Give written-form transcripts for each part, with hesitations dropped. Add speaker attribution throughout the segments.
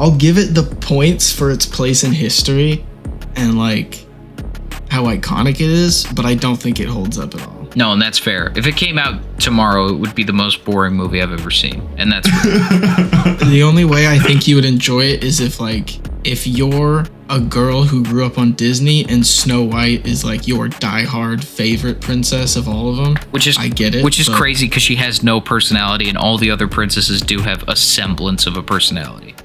Speaker 1: I'll give it the points for its place in history and like how iconic it is, but I don't think it holds up at all.
Speaker 2: No, and that's fair. If it came out tomorrow, it would be the most boring movie I've ever seen, and that's real.
Speaker 1: The only way I think you would enjoy it is if you're a girl who grew up on Disney and Snow White is like your diehard favorite princess of all of them. I get it.
Speaker 2: Which is crazy because she has no personality, and all the other princesses do have a semblance of a personality.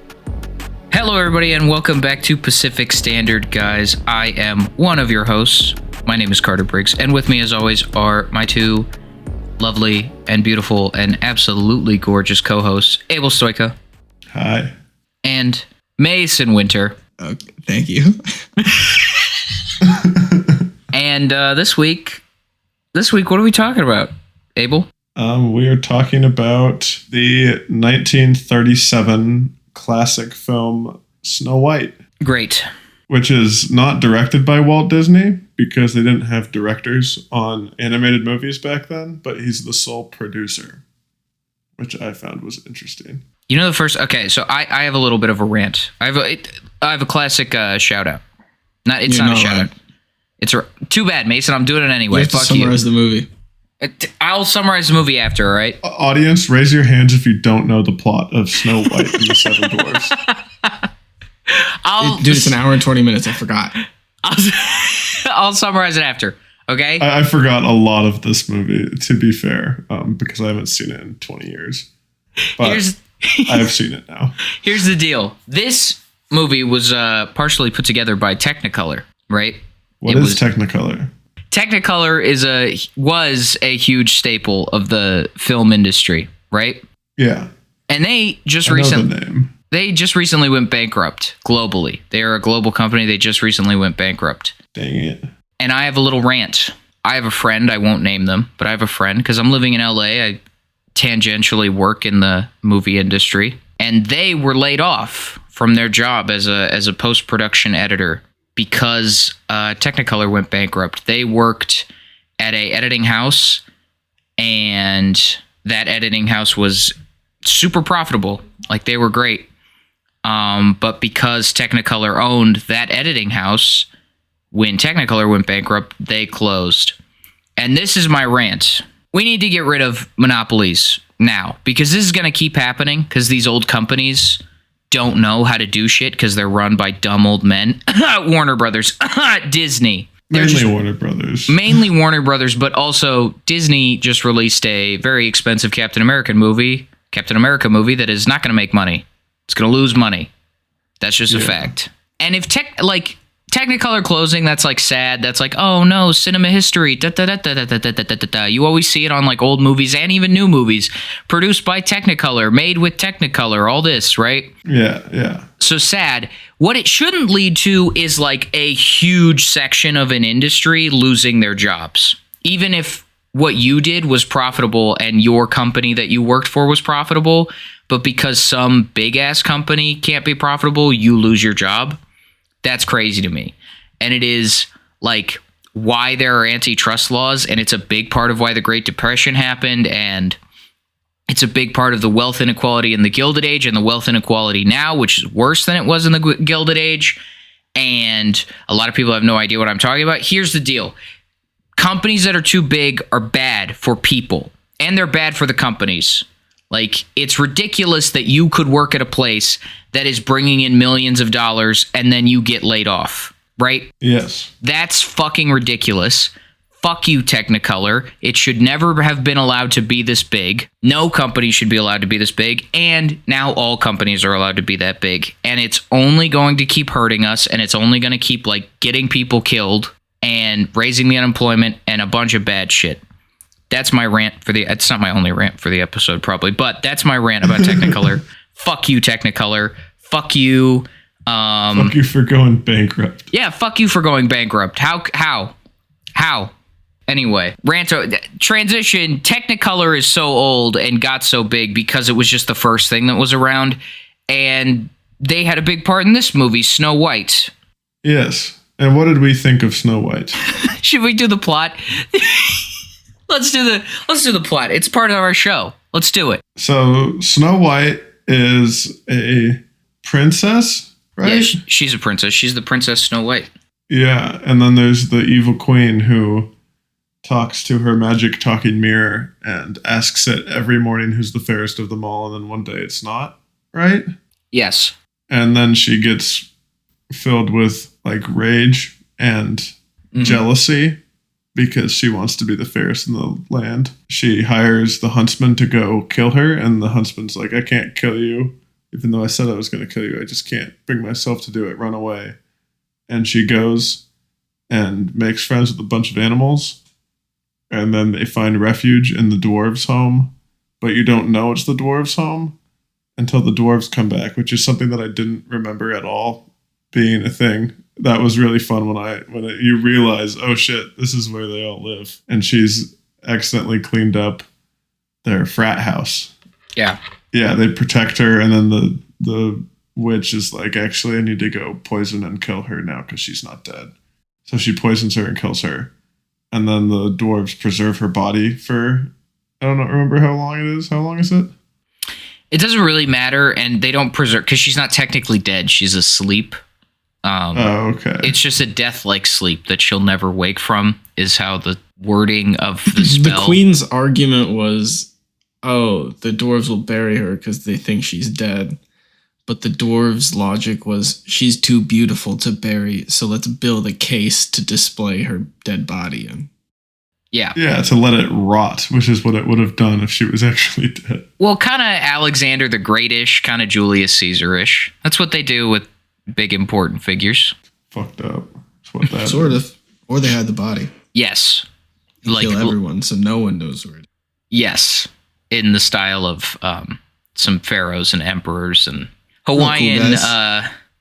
Speaker 2: Hello, everybody, and welcome back to Pacific Standard, guys. I am one of your hosts. My name is Carter Briggs, and with me, as always, are my two lovely and beautiful and absolutely gorgeous co-hosts, Abel Stoika.
Speaker 3: Hi.
Speaker 2: And Mason Winter.
Speaker 1: Okay, thank you.
Speaker 2: And this week, what are we talking about, Abel?
Speaker 3: We are talking about the 1937 classic film Snow White.
Speaker 2: Great.
Speaker 3: Which is not directed by Walt Disney because they didn't have directors on animated movies back then, but he's the sole producer, which I found was interesting.
Speaker 2: You know, okay, so I have a little bit of a rant. I have a classic shout out. It's not a shout out. It's too bad, Mason. I'm doing it anyway.
Speaker 1: You have to summarize the movie.
Speaker 2: I'll summarize the movie after, all right?
Speaker 3: Audience, raise your hands if you don't know the plot of Snow White and the Seven Dwarfs.
Speaker 1: It's an hour and 20 minutes. I forgot.
Speaker 2: I'll summarize it after, okay?
Speaker 3: I forgot a lot of this movie, to be fair, because I haven't seen it in 20 years. But I've seen it now. Here's
Speaker 2: the deal. This movie was partially put together by Technicolor, right?
Speaker 3: What is Technicolor?
Speaker 2: Technicolor was a huge staple of the film industry, right?
Speaker 3: Yeah.
Speaker 2: And they just recently went bankrupt globally. They are a global company. They just recently went bankrupt.
Speaker 3: Dang it.
Speaker 2: And I have a little rant. I have a friend. I won't name them, but I have a friend because I'm living in LA. I tangentially work in the movie industry, and they were laid off from their job as a post-production editor because Technicolor went bankrupt. They worked at a editing house, and that editing house was super profitable. Like, they were great. But because Technicolor owned that editing house, when Technicolor went bankrupt, they closed. And this is my rant. We need to get rid of monopolies now, because this is going to keep happening because these old companies don't know how to do shit because they're run by dumb old men. Warner Brothers, Disney. Mainly Warner Brothers, but also Disney just released a very expensive Captain America movie that is not going to make money. It's going to lose money. That's just a fact. And if Technicolor closing, that's like sad. That's like, oh no, cinema history. You always see it on like old movies and even new movies produced by Technicolor, made with Technicolor, all this, right?
Speaker 3: Yeah.
Speaker 2: So sad. What it shouldn't lead to is like a huge section of an industry losing their jobs. Even if what you did was profitable and your company that you worked for was profitable, but because some big ass company can't be profitable, you lose your job. That's crazy to me. And it is like why there are antitrust laws, and it's a big part of why the Great Depression happened, and it's a big part of the wealth inequality in the Gilded Age and the wealth inequality now, which is worse than it was in the Gilded Age. And a lot of people have no idea what I'm talking about. Here's the deal. Companies that are too big are bad for people, and they're bad for the companies. Like, it's ridiculous that you could work at a place that is bringing in millions of dollars and then you get laid off, right?
Speaker 3: Yes.
Speaker 2: That's fucking ridiculous. Fuck you, Technicolor. It should never have been allowed to be this big. No company should be allowed to be this big. And now all companies are allowed to be that big. And it's only going to keep hurting us, and it's only going to keep like getting people killed and raising the unemployment and a bunch of bad shit. That's my rant it's not my only rant for the episode probably, but that's my rant about Technicolor. Fuck you, Technicolor. Fuck you.
Speaker 3: Fuck you for going bankrupt.
Speaker 2: Yeah, fuck you for going bankrupt. How? Anyway, transition. Technicolor is so old and got so big because it was just the first thing that was around, and they had a big part in this movie, Snow White.
Speaker 3: Yes. And what did we think of Snow White?
Speaker 2: Should we do the plot? Let's do the plot. It's part of our show. Let's do it.
Speaker 3: So Snow White is a princess, right?
Speaker 2: Yeah, she's a princess. She's the Princess Snow White.
Speaker 3: Yeah, and then there's the evil queen who talks to her magic talking mirror and asks it every morning who's the fairest of them all, and then one day it's not, right?
Speaker 2: Yes.
Speaker 3: And then she gets filled with like rage and jealousy because she wants to be the fairest in the land. She hires the huntsman to go kill her, and the huntsman's like, I can't kill you. Even though I said I was going to kill you, I just can't bring myself to do it. Run away. And she goes and makes friends with a bunch of animals. And then they find refuge in the dwarves' home. But you don't know it's the dwarves' home until the dwarves come back, which is something that I didn't remember at all being a thing. That was really fun when you realize, oh shit, this is where they all live. And she's accidentally cleaned up their frat house.
Speaker 2: Yeah.
Speaker 3: Yeah, they protect her, and then the witch is like, actually, I need to go poison and kill her now because she's not dead. So she poisons her and kills her. And then the dwarves preserve her body for, I don't know, remember how long it is? How long is it?
Speaker 2: It doesn't really matter, and they don't preserve, because she's not technically dead. She's asleep.
Speaker 3: Oh, okay.
Speaker 2: It's just a death-like sleep that she'll never wake from, is how the wording of the spell.
Speaker 1: The queen's argument was, oh, the dwarves will bury her because they think she's dead. But the dwarves' logic was, she's too beautiful to bury, so let's build a case to display her dead body in.
Speaker 2: Yeah.
Speaker 3: Yeah, to let it rot, which is what it would have done if she was actually dead.
Speaker 2: Well, kind of Alexander the Great-ish, kind of Julius Caesar-ish. That's what they do with big important figures.
Speaker 3: Fucked up. That's what that
Speaker 1: Sort of. Or they had the body.
Speaker 2: Yes.
Speaker 1: Like, kill everyone, so no one knows where it is.
Speaker 2: Yes. In the style of some pharaohs and emperors and Hawaiian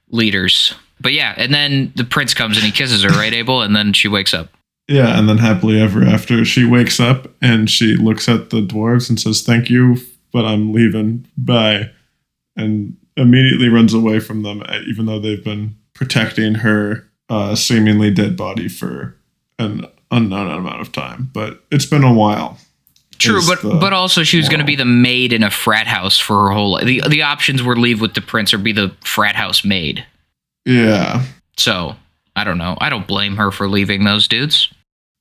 Speaker 2: leaders. But yeah, and then the prince comes and he kisses her, right, Abel? And then she wakes up.
Speaker 3: Yeah, and then happily ever after, she wakes up and she looks at the dwarves and says, thank you, but I'm leaving. Bye. And immediately runs away from them, even though they've been protecting her seemingly dead body for an unknown amount of time. But it's been a while.
Speaker 2: True, but also she was going to be the maid in a frat house for her whole life. The options were leave with the prince or be the frat house maid.
Speaker 3: Yeah.
Speaker 2: So, I don't know. I don't blame her for leaving those dudes.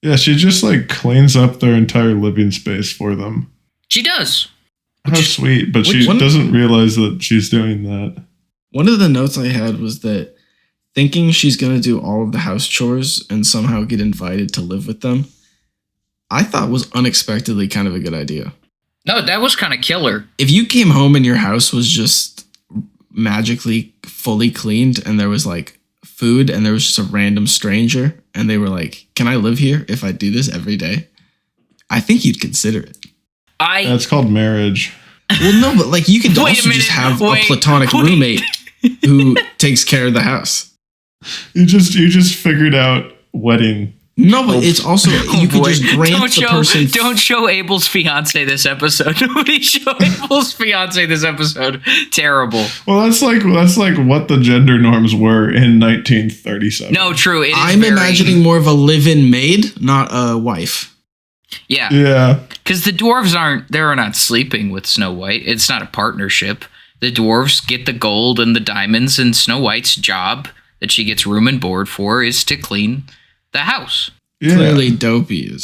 Speaker 3: Yeah, she just like cleans up their entire living space for them.
Speaker 2: She does.
Speaker 3: How sweet, but she doesn't realize that she's doing that.
Speaker 1: One of the notes I had was that thinking she's going to do all of the house chores and somehow get invited to live with them, I thought was unexpectedly kind of a good idea.
Speaker 2: No, that was kind of killer.
Speaker 1: If you came home and your house was just magically fully cleaned and there was like food and there was just a random stranger and they were like, can I live here if I do this every day? I think you'd consider it.
Speaker 3: That's called marriage.
Speaker 1: Well, no, but like you could also just have a platonic roommate who takes care of the house.
Speaker 3: You just figured out wedding.
Speaker 1: No, but it's also you could just grant the person.
Speaker 2: Don't show Abel's fiance this episode. Nobody show Abel's fiance this episode. Terrible.
Speaker 3: Well, that's like what the gender norms were in 1937.
Speaker 2: No, true.
Speaker 1: I'm imagining more of a live-in maid, not a wife.
Speaker 2: Yeah.
Speaker 3: Yeah.
Speaker 2: Because the dwarves they're not sleeping with Snow White. It's not a partnership. The dwarves get the gold and the diamonds, and Snow White's job that she gets room and board for is to clean the house.
Speaker 3: Yeah.
Speaker 1: Clearly, Dopey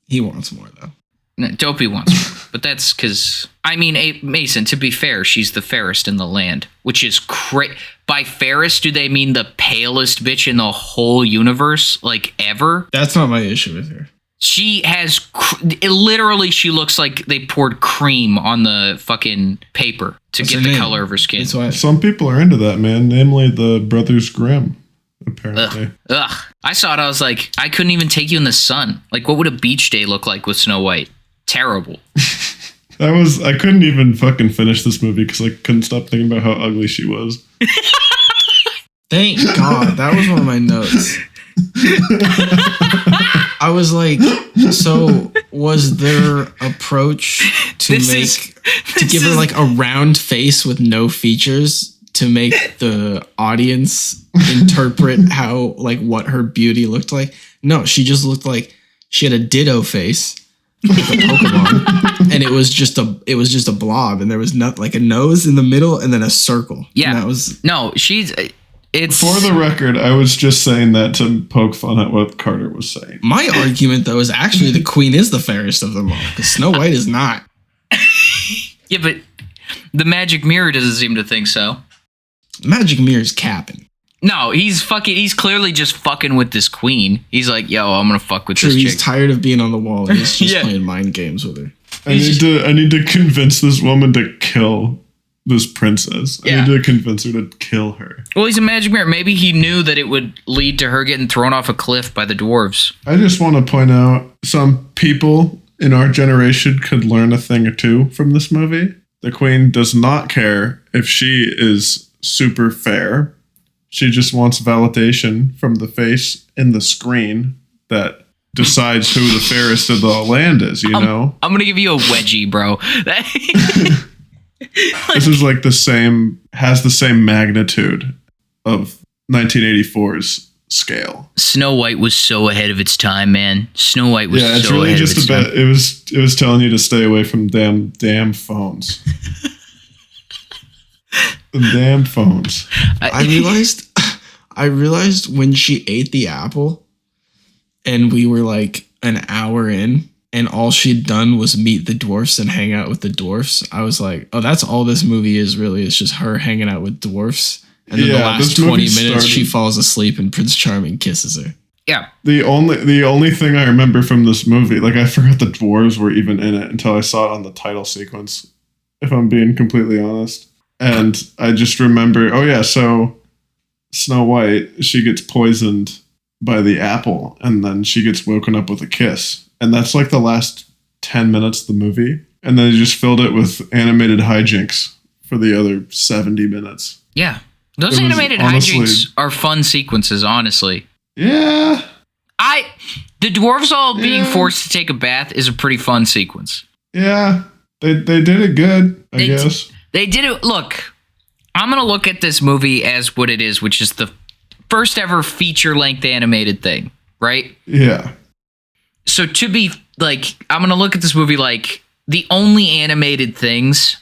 Speaker 1: he wants more, though.
Speaker 2: No, Dopey wants more. But that's because, Mason, to be fair, she's the fairest in the land, which is by fairest, do they mean the palest bitch in the whole universe, like ever?
Speaker 1: That's not my issue with her.
Speaker 2: She has, literally, she looks like they poured cream on the fucking paper to get the color of her skin.
Speaker 3: Some people are into that, man. Namely, the Brothers Grimm, apparently.
Speaker 2: Ugh. I saw it, I was like, I couldn't even take you in the sun. Like, what would a beach day look like with Snow White? Terrible.
Speaker 3: I couldn't even fucking finish this movie because I couldn't stop thinking about how ugly she was.
Speaker 1: Thank God. That was one of my notes. I was like, so was their approach to give her like a round face with no features to make the audience interpret what her beauty looked like? No, she just looked like she had a ditto face like a Pokemon, and it was just a blob, and there was not like a nose in the middle, and then a circle.
Speaker 2: Yeah,
Speaker 1: and that was
Speaker 2: no. It's
Speaker 3: for the record. I was just saying that to poke fun at what Carter was saying.
Speaker 1: My argument, though, is actually the queen is the fairest of them all, because Snow White is not.
Speaker 2: Yeah, but the magic mirror doesn't seem to think so.
Speaker 1: Magic mirror's capping.
Speaker 2: No, he's clearly just fucking with this queen. He's like, yo, I'm gonna fuck with
Speaker 1: True,
Speaker 2: this chick.
Speaker 1: he's tired of being on the wall, and he's just
Speaker 2: Yeah.
Speaker 1: playing mind games with her.
Speaker 3: I need to convince this woman to kill this princess.
Speaker 2: Yeah.
Speaker 3: I need to convince her to kill her.
Speaker 2: Well, he's a magic mirror. Maybe he knew that it would lead to her getting thrown off a cliff by the dwarves.
Speaker 3: I just want to point out some people in our generation could learn a thing or two from this movie. The queen does not care if she is super fair. She just wants validation from the face in the screen that decides who the fairest of the land is, you know?
Speaker 2: I'm going to give you a wedgie, bro.
Speaker 3: This is like has the same magnitude of 1984's scale.
Speaker 2: Snow White was so ahead of its time, man. Snow White was
Speaker 3: Yeah, it's
Speaker 2: so
Speaker 3: really
Speaker 2: ahead of
Speaker 3: just
Speaker 2: its
Speaker 3: a
Speaker 2: time.
Speaker 3: bit. It was telling you to stay away from damn phones. The damn phones.
Speaker 1: I realized when she ate the apple, and we were like an hour in, and all she'd done was meet the dwarfs and hang out with the dwarfs. I was like, oh, that's all this movie is really. It's just her hanging out with dwarfs. And then the last 20 minutes, she falls asleep and Prince Charming kisses her.
Speaker 2: Yeah.
Speaker 3: The only thing I remember from this movie, like I forgot the dwarves were even in it until I saw it on the title sequence, if I'm being completely honest. And I just remember, oh yeah, so Snow White, she gets poisoned by the apple, and then she gets woken up with a kiss. And that's like the last 10 minutes of the movie. And then they just filled it with animated hijinks for the other 70 minutes.
Speaker 2: Yeah. Those animated hijinks are fun sequences, honestly.
Speaker 3: Yeah.
Speaker 2: The dwarves all being forced to take a bath is a pretty fun sequence.
Speaker 3: Yeah. They did it good, I guess.
Speaker 2: They did it. Look, I'm going to look at this movie as what it is, which is the first ever feature-length animated thing, right?
Speaker 3: Yeah.
Speaker 2: So to be like, I'm going to look at this movie like the only animated things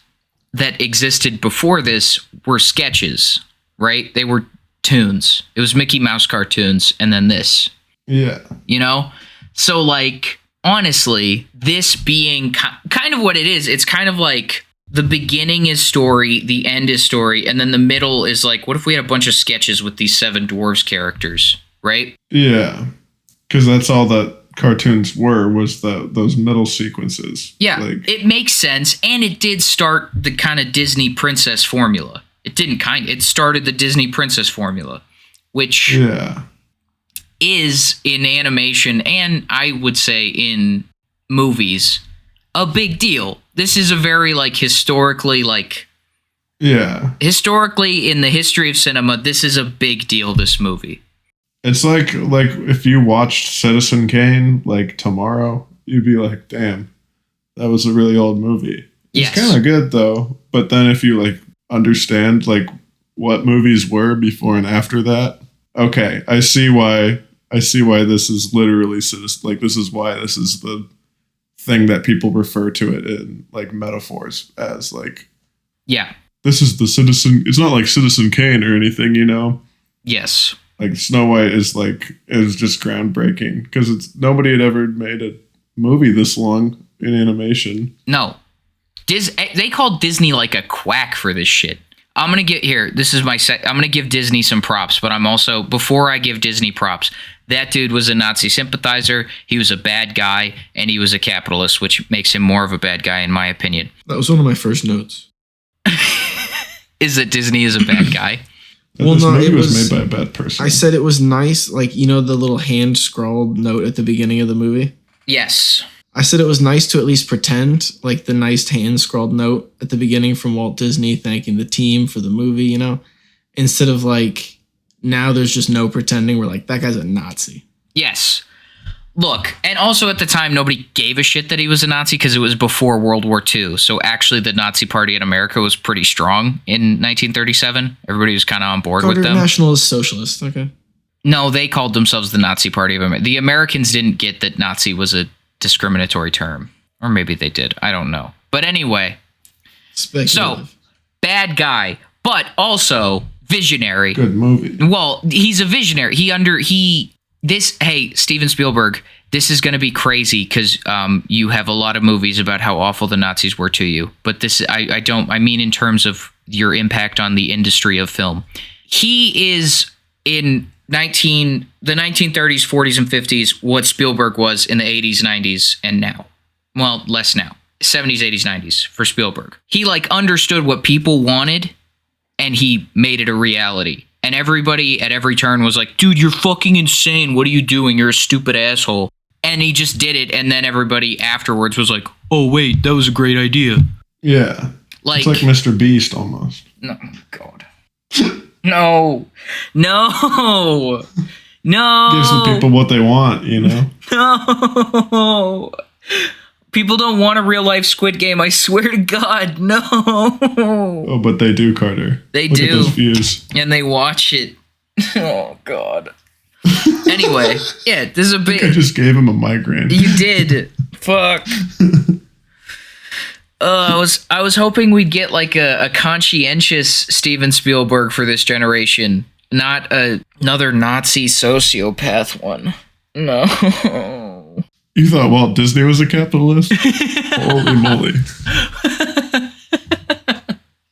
Speaker 2: that existed before this were sketches, right? They were toons. It was Mickey Mouse cartoons and then this.
Speaker 3: Yeah.
Speaker 2: You know? So like, honestly, this being kind of what it is, it's kind of like the beginning is story, the end is story, and then the middle is like, what if we had a bunch of sketches with these 7 dwarves characters, right?
Speaker 3: Yeah. Because that's all that cartoons was those middle sequences.
Speaker 2: Yeah,
Speaker 3: like,
Speaker 2: it makes sense, and it did start the kind of Disney princess formula. It started the Disney princess formula, which is in animation and I would say in movies a big deal. This is a very like historically in the history of cinema, this is a big deal, this movie.
Speaker 3: It's like if you watched Citizen Kane like tomorrow, you'd be like, damn, that was a really old movie. It's kind of good though, but then if you like understand like what movies were before and after that, okay, I see why this is literally like this is why this is the thing that people refer to it in like metaphors as like,
Speaker 2: yeah,
Speaker 3: this is the Citizen. It's not like Citizen Kane or anything, you know.
Speaker 2: Yes.
Speaker 3: Like Snow White is just groundbreaking because nobody had ever made a movie this long in animation.
Speaker 2: No, they called Disney like a quack for this shit. I'm gonna get here. This is I'm gonna give Disney some props, but I'm also, before I give Disney props, that dude was a Nazi sympathizer. He was a bad guy, and he was a capitalist, which makes him more of a bad guy in my opinion.
Speaker 1: That was one of my first notes.
Speaker 2: Is that Disney is a bad guy?
Speaker 3: Well, this movie was made by a bad person.
Speaker 1: I said it was nice, like, you know, the little hand scrawled note at the beginning of the movie?
Speaker 2: Yes.
Speaker 1: I said it was nice to at least pretend, like the nice hand scrawled note at the beginning from Walt Disney thanking the team for the movie, you know? Instead of like, now there's just no pretending. We're like, that guy's a Nazi.
Speaker 2: Yes. Look, and also at the time, nobody gave a shit that he was a Nazi because it was before World War II. So actually, the Nazi Party in America was pretty strong in 1937. Everybody was kind of on board with them.
Speaker 1: Nationalist Socialist, okay.
Speaker 2: No, they called themselves the Nazi Party of America. The Americans didn't get that Nazi was a discriminatory term. Or maybe they did. I don't know. But anyway.
Speaker 1: Speculative.
Speaker 2: So, bad guy, but also visionary.
Speaker 3: Good movie.
Speaker 2: Well, he's a visionary. Hey, Steven Spielberg, this is going to be crazy because you have a lot of movies about how awful the Nazis were to you. But I mean in terms of your impact on the industry of film. He is in the 1930s, 40s, and 50s what Spielberg was in the 80s, 90s, and now. Well, less now. 70s, 80s, 90s for Spielberg. He understood what people wanted and he made it a reality. And everybody at every turn was like, dude, you're fucking insane. What are you doing? You're a stupid asshole. And he just did it. And then everybody afterwards was like, oh, wait, that was a great idea.
Speaker 3: Yeah. It's like Mr. Beast almost.
Speaker 2: No, God. No. No. No.
Speaker 3: Gives the people what they want,
Speaker 2: No. People don't want a real life Squid Game. I swear to God, no.
Speaker 3: Oh, but they do, Carter.
Speaker 2: They
Speaker 3: Look
Speaker 2: do.
Speaker 3: At those views.
Speaker 2: And they watch it. Oh, God. Anyway, yeah, this is a big.
Speaker 3: I just gave him a migraine.
Speaker 2: You did. Fuck. I was hoping we'd get like a conscientious Steven Spielberg for this generation, not another Nazi sociopath one. No.
Speaker 3: You thought Walt Disney was a capitalist? Holy moly.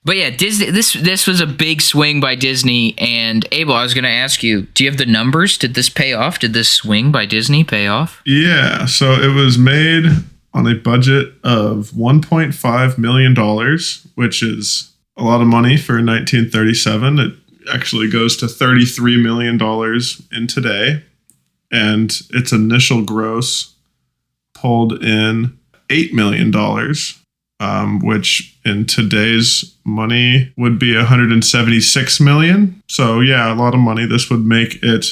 Speaker 2: But yeah, Disney. This was a big swing by Disney. And Abel, I was going to ask you, do you have the numbers? Did this pay off? Did this swing by Disney pay off?
Speaker 3: Yeah, so it was made on a budget of $1.5 million, which is a lot of money for 1937. It actually goes to $33 million in today. And its initial gross pulled in $8 million, which in today's money would be $176 million. So yeah, a lot of money. This would make it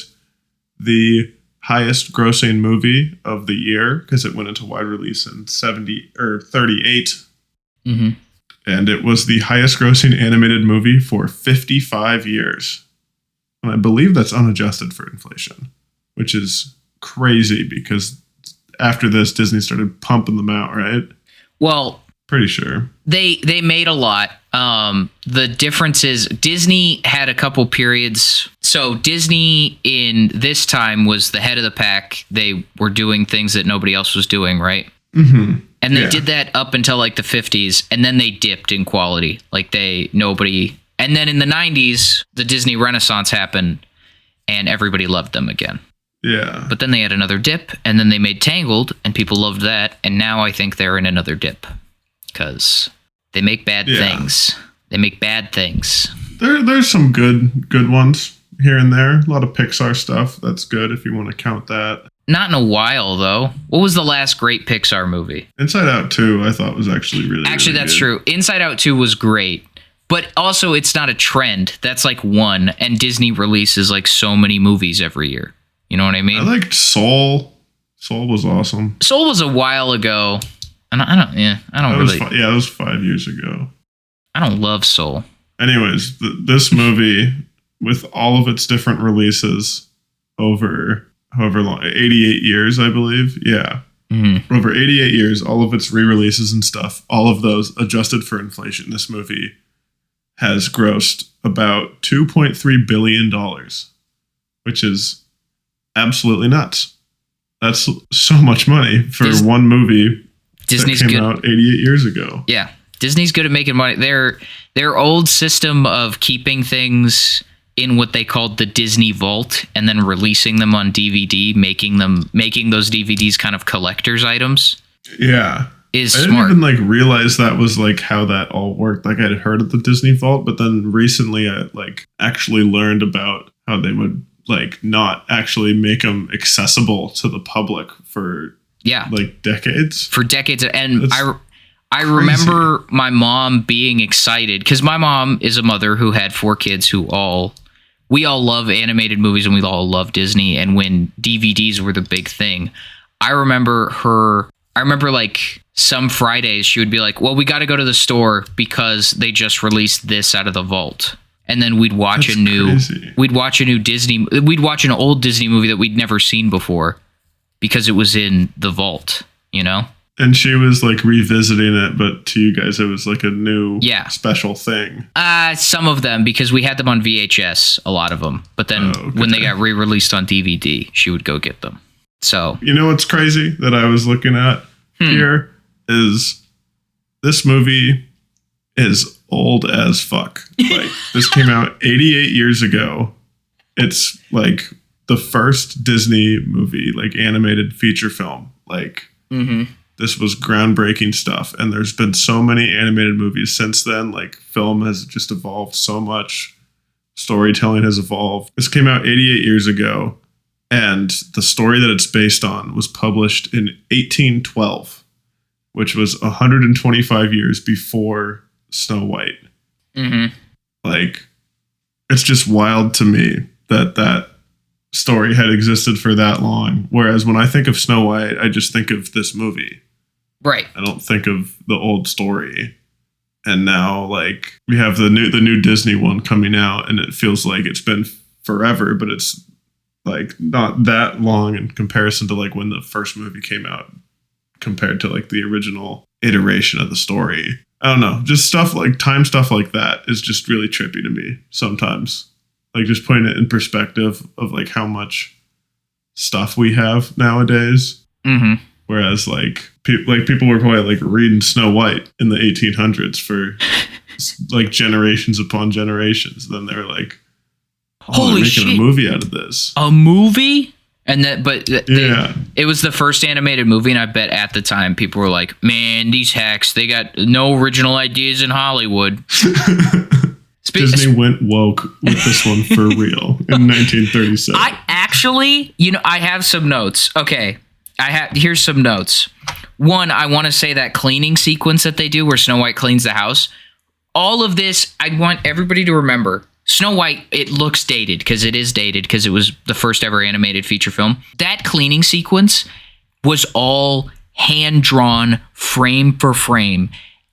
Speaker 3: the highest grossing movie of the year because it went into wide release in 38.
Speaker 2: Mm-hmm.
Speaker 3: And it was the highest grossing animated movie for 55 years. And I believe that's unadjusted for inflation, which is crazy because after this, Disney started pumping them out, right?
Speaker 2: Well,
Speaker 3: pretty sure.
Speaker 2: They made a lot. The difference is Disney had a couple periods. So Disney in this time was the head of the pack. They were doing things that nobody else was doing, right?
Speaker 3: Mm-hmm.
Speaker 2: And they did that up until like the 50s, and then they dipped in quality. And then in the 90s, the Disney Renaissance happened, and everybody loved them again.
Speaker 3: Yeah.
Speaker 2: But then they had another dip, and then they made Tangled, and people loved that. And now I think they're in another dip because they make bad things. They make bad things.
Speaker 3: There's some good ones here and there. A lot of Pixar stuff. That's good if you want to count that.
Speaker 2: Not in a while, though. What was the last great Pixar movie?
Speaker 3: Inside Out 2, I thought was actually really
Speaker 2: that's
Speaker 3: good.
Speaker 2: true. Inside Out 2 was great. But also, it's not a trend. That's like one. And Disney releases like so many movies every year. You know what I mean?
Speaker 3: I liked Soul. Soul was awesome.
Speaker 2: Soul was a while ago. And
Speaker 3: it was 5 years ago.
Speaker 2: I don't love Soul.
Speaker 3: Anyways, this movie, with all of its different releases over however long, 88 years, I believe. Yeah.
Speaker 2: Mm-hmm.
Speaker 3: Over 88 years, all of its re-releases and stuff, all of those adjusted for inflation, this movie has grossed about $2.3 billion, which is absolutely nuts. That's so much money for one movie
Speaker 2: Disney's
Speaker 3: that came out 88 years ago.
Speaker 2: Yeah. Disney's good at making money. Their old system of keeping things in what they called the Disney Vault and then releasing them on DVD, making those DVDs kind of collector's items.
Speaker 3: Yeah.
Speaker 2: Is
Speaker 3: I
Speaker 2: smart.
Speaker 3: didn't even realize that was how that all worked. I had heard of the Disney Vault, but then recently I actually learned about how they would not actually make them accessible to the public for decades.
Speaker 2: For decades. And I remember my mom being excited because my mom is a mother who had 4 kids we all love animated movies and we all love Disney. And when DVDs were the big thing, I remember some Fridays she would be like, well, we got to go to the store because they just released this out of the vault. And then we'd watch an old Disney movie that we'd never seen before because it was in the vault. you know?
Speaker 3: And she was like revisiting it, but to you guys, it was like a new special thing.
Speaker 2: Some of them, because we had them on VHS, a lot of them. But then when they got re-released on DVD, she would go get them. So,
Speaker 3: you know what's crazy that I was looking at here is this movie is old as fuck. Like, this came out 88 years ago. It's like the first Disney movie, like animated feature film. Like, this was groundbreaking stuff. And there's been so many animated movies since then. Like, film has just evolved so much. Storytelling has evolved. This came out 88 years ago. And the story that it's based on was published in 1812, which was 125 years before Snow White. Like, it's just wild to me that story had existed for that long. Whereas when I think of Snow White, I just think of this movie.
Speaker 2: Right.
Speaker 3: I don't think of the old story. And now, like, we have the new Disney one coming out, and it feels like it's been forever, but it's like not that long in comparison to like when the first movie came out compared to like the original iteration of the story. I don't know, just stuff like that is just really trippy to me sometimes. Like, just putting it in perspective of like how much stuff we have nowadays. Whereas like people were probably like reading Snow White in the 1800s for like generations upon generations. Then they're like, holy shit, making a movie out of this.
Speaker 2: A movie? And it was the first animated movie, and I bet at the time people were like, man, these hacks, they got no original ideas in Hollywood.
Speaker 3: Disney went woke with this one for real in 1937.
Speaker 2: I actually, I have some notes. Okay, here's some notes. One, I want to say that cleaning sequence that they do where Snow White cleans the house. All of this, I want everybody to remember. Snow White, it looks dated because it is dated because it was the first ever animated feature film. That cleaning sequence was all hand-drawn, frame for frame.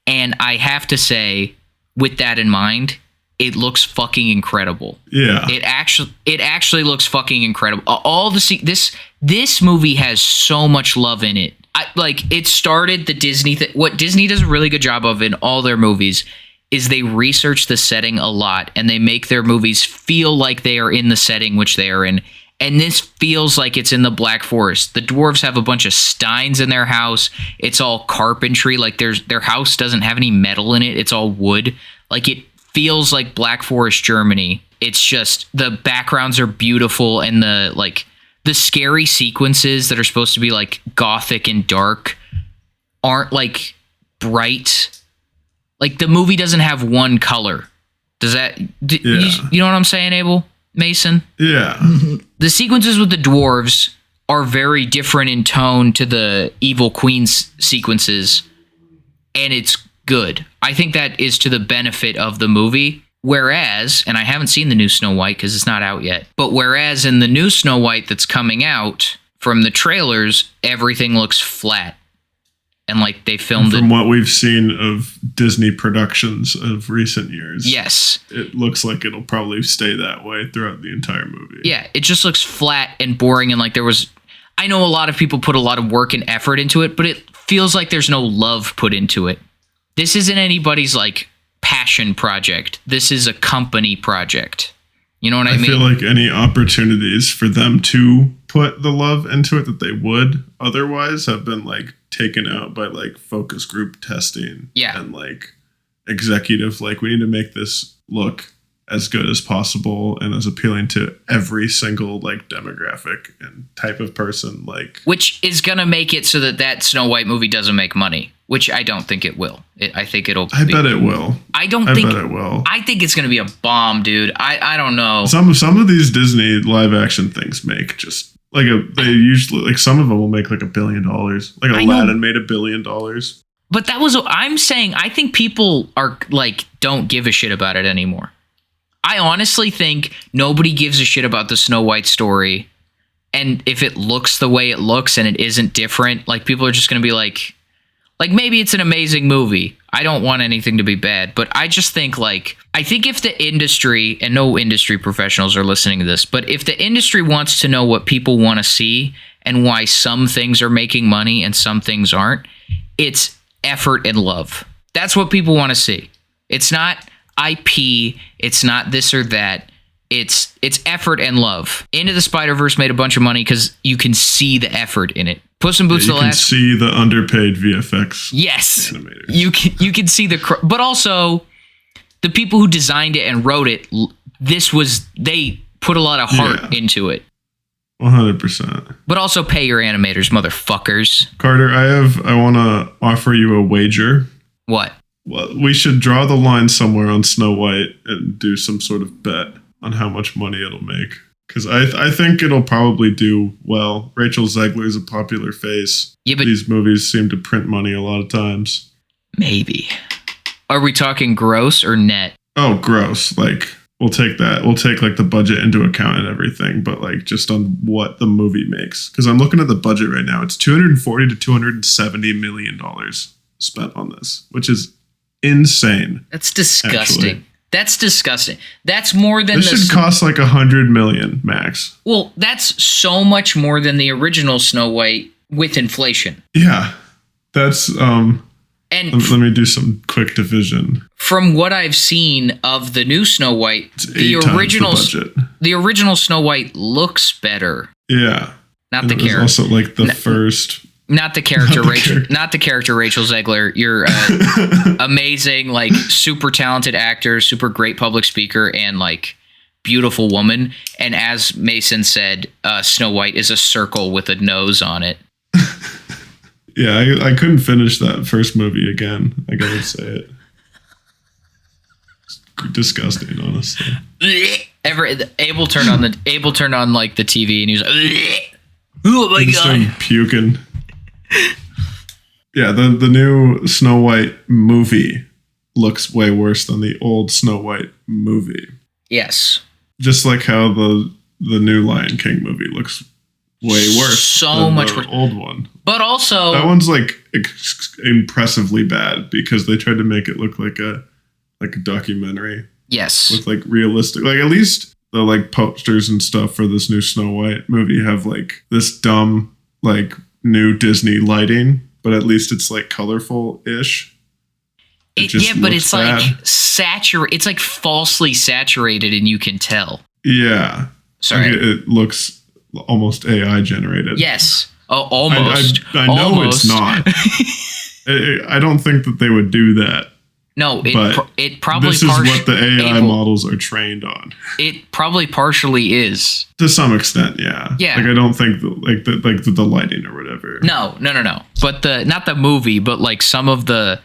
Speaker 2: And I have to say, with that in mind, it looks fucking incredible.
Speaker 3: Yeah.
Speaker 2: It actually looks fucking incredible. This movie has so much love in it. It started the Disney thing. What Disney does a really good job of in all their movies is they research the setting a lot, and they make their movies feel like they are in the setting which they are in. And this feels like it's in the Black Forest. The dwarves have a bunch of steins in their house. It's all carpentry. Like, their house doesn't have any metal in it. It's all wood. Like, it feels like Black Forest, Germany. It's just, the backgrounds are beautiful, and the scary sequences that are supposed to be like gothic and dark aren't like bright. Like, the movie doesn't have one color. Does that... You know what I'm saying, Abel? Mason?
Speaker 3: Yeah.
Speaker 2: The sequences with the dwarves are very different in tone to the Evil Queen's sequences, and it's good. I think that is to the benefit of the movie. Whereas, and I haven't seen the new Snow White because it's not out yet, but whereas in the new Snow White that's coming out, from the trailers, everything looks flat. And like they filmed it.
Speaker 3: From what we've seen of Disney productions of recent years.
Speaker 2: Yes.
Speaker 3: It looks like it'll probably stay that way throughout the entire movie.
Speaker 2: Yeah, it just looks flat and boring. And like I know a lot of people put a lot of work and effort into it, but it feels like there's no love put into it. This isn't anybody's like passion project. This is a company project. You know what I mean?
Speaker 3: I feel like any opportunities for them to put the love into it that they would otherwise have been like taken out by like focus group testing.
Speaker 2: Yeah.
Speaker 3: And like executive, like, we need to make this look as good as possible and as appealing to every single like demographic and type of person, like,
Speaker 2: which is gonna make it so that Snow White movie doesn't make money, which I don't think it will. I think it'll.
Speaker 3: I bet it will.
Speaker 2: I bet it will. I think it's gonna be a bomb, dude. I don't know.
Speaker 3: Some of these Disney live action things make just like they usually, like, some of them will make like $1 billion. Like Aladdin made $1 billion.
Speaker 2: But that was, I'm saying, I think people are like, don't give a shit about it anymore. I honestly think nobody gives a shit about the Snow White story. And if it looks the way it looks and it isn't different, like, people are just going to be like maybe it's an amazing movie. I don't want anything to be bad, but I just think I think if the industry, and no industry professionals are listening to this, but if the industry wants to know what people want to see and why some things are making money and some things aren't. It's effort and love. That's what people want to see. It's not IP. It's not this or that. It's effort and love. Into the Spider-Verse made a bunch of money because you can see the effort in it. Puss in Boots: The Last.
Speaker 3: You can see the underpaid VFX.
Speaker 2: Yes,
Speaker 3: animators.
Speaker 2: You can see but also the people who designed it and wrote it. They put a lot of heart into it.
Speaker 3: 100%.
Speaker 2: But also pay your animators, motherfuckers.
Speaker 3: Carter, I want to offer you a wager.
Speaker 2: What?
Speaker 3: Well, we should draw the line somewhere on Snow White and do some sort of bet on how much money it'll make. Because I think it'll probably do well. Rachel Zegler is a popular face.
Speaker 2: Yeah, but
Speaker 3: these movies seem to print money a lot of times.
Speaker 2: Maybe. Are we talking gross or net?
Speaker 3: Oh, gross. Like, we'll take that. We'll take like the budget into account and everything, but like just on what the movie makes. Because I'm looking at the budget right now. It's $240 to $270 million spent on this, which is insane.
Speaker 2: That's disgusting.
Speaker 3: Actually.
Speaker 2: That's disgusting. That's more than
Speaker 3: this should cost like $100 million max.
Speaker 2: Well, that's so much more than the original Snow White with inflation.
Speaker 3: Yeah, that's
Speaker 2: and
Speaker 3: let me do some quick division.
Speaker 2: From what I've seen of the new Snow White, the original Snow White looks better.
Speaker 3: Yeah,
Speaker 2: not
Speaker 3: and
Speaker 2: the character.
Speaker 3: Also, like the first.
Speaker 2: Not the character, not the character Rachel Zegler. You're amazing, like super talented actor, super great public speaker, and like beautiful woman. And as Mason said, Snow White is a circle with a nose on it.
Speaker 3: Yeah, I couldn't finish that first movie again. I gotta say it. It's disgusting, honestly.
Speaker 2: Abel turned on like the TV and he was like, "Oh my god!"
Speaker 3: Puking. Yeah, the new Snow White movie looks way worse than the old Snow White movie.
Speaker 2: Yes.
Speaker 3: Just like how the new Lion King movie looks way worse.
Speaker 2: So much worse.
Speaker 3: Old one.
Speaker 2: But also
Speaker 3: that one's like impressively bad because they tried to make it look like a documentary.
Speaker 2: Yes.
Speaker 3: With like realistic, like at least the like posters and stuff for this new Snow White movie have like this dumb like new Disney lighting, but at least it's like colorful-ish.
Speaker 2: But it's bad. Like it's like falsely saturated and you can tell.
Speaker 3: Yeah.
Speaker 2: Sorry.
Speaker 3: Like it looks almost AI generated.
Speaker 2: Yes. Oh, almost.
Speaker 3: I know it's not. I don't think that they would do that.
Speaker 2: No, it probably
Speaker 3: this is what the AI models are trained on.
Speaker 2: It probably partially is
Speaker 3: to some extent, yeah.
Speaker 2: Yeah,
Speaker 3: like I don't think the lighting or whatever.
Speaker 2: No. But not the movie, but like some of the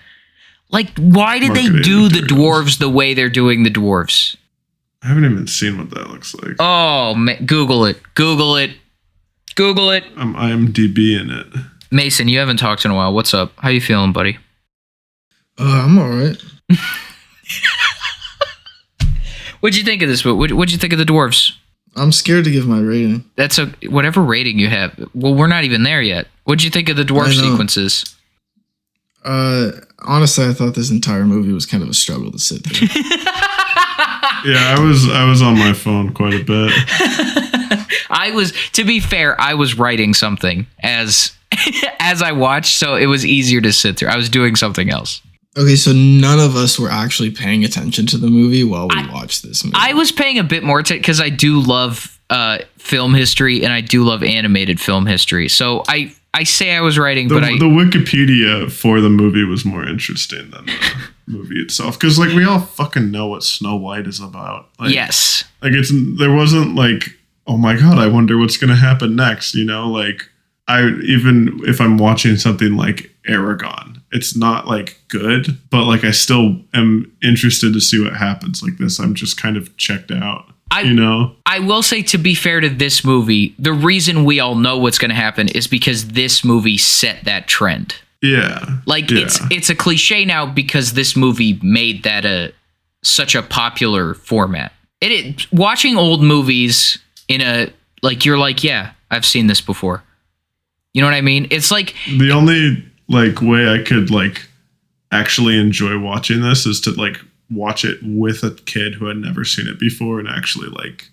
Speaker 2: like. Why did they do the dwarves the way they're doing the dwarves?
Speaker 3: I haven't even seen what that looks like.
Speaker 2: Oh, Google it.
Speaker 3: I'm IMDb-ing it.
Speaker 2: Mason, you haven't talked in a while. What's up? How you feeling, buddy?
Speaker 1: I'm all right.
Speaker 2: What'd you think of this? What'd you think of the dwarves?
Speaker 1: I'm scared to give my rating.
Speaker 2: That's whatever rating you have. Well, we're not even there yet. What'd you think of the dwarf sequences?
Speaker 1: Honestly, I thought this entire movie was kind of a struggle to sit through.
Speaker 3: Yeah, I was on my phone quite a bit.
Speaker 2: To be fair, I was writing something as I watched, so it was easier to sit through. I was doing something else.
Speaker 1: Okay, so none of us were actually paying attention to the movie while we watched this movie.
Speaker 2: I was paying a bit more attention because I do love film history and I do love animated film history. So I say I was writing,
Speaker 3: the Wikipedia for the movie was more interesting than the movie itself because like we all fucking know what Snow White is about. Like,
Speaker 2: yes,
Speaker 3: like there wasn't like, oh my god, I wonder what's gonna happen next. You know, like even if I'm watching something like Aragon, it's not like good, but like I still am interested to see what happens. Like this, I'm just kind of checked out. I will say, to be fair to this movie, the reason we all know what's going to happen is because this movie set that trend. Yeah.
Speaker 2: Like it's a cliche now because this movie made that such a popular format. Watching old movies you're like, yeah, I've seen this before. You know what I mean? It's like
Speaker 3: the only like way I could like actually enjoy watching this is to like watch it with a kid who had never seen it before and actually like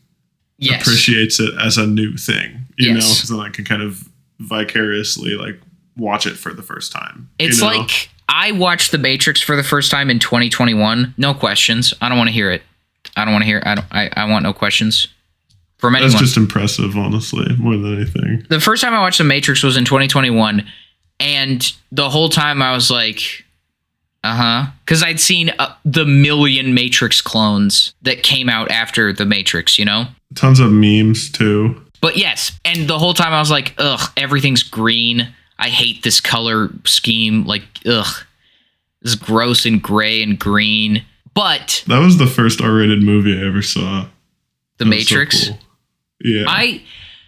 Speaker 3: appreciates it as a new thing, you know, because then I can kind of vicariously like watch it for the first time.
Speaker 2: It's like I watched The Matrix for the first time in 2021. No questions. I don't want to hear it. I don't want to hear. I want no questions from anyone.
Speaker 3: That's just impressive, honestly, more than anything.
Speaker 2: The first time I watched The Matrix was in 2021, and the whole time I was like, because I'd seen the million Matrix clones that came out after The Matrix, you know?
Speaker 3: Tons of memes, too.
Speaker 2: But yes, and the whole time I was like, ugh, everything's green. I hate this color scheme. Like, ugh, this is gross and gray and green. But
Speaker 3: that was the first R-rated movie I ever saw.
Speaker 2: The Matrix?
Speaker 3: So cool. Yeah.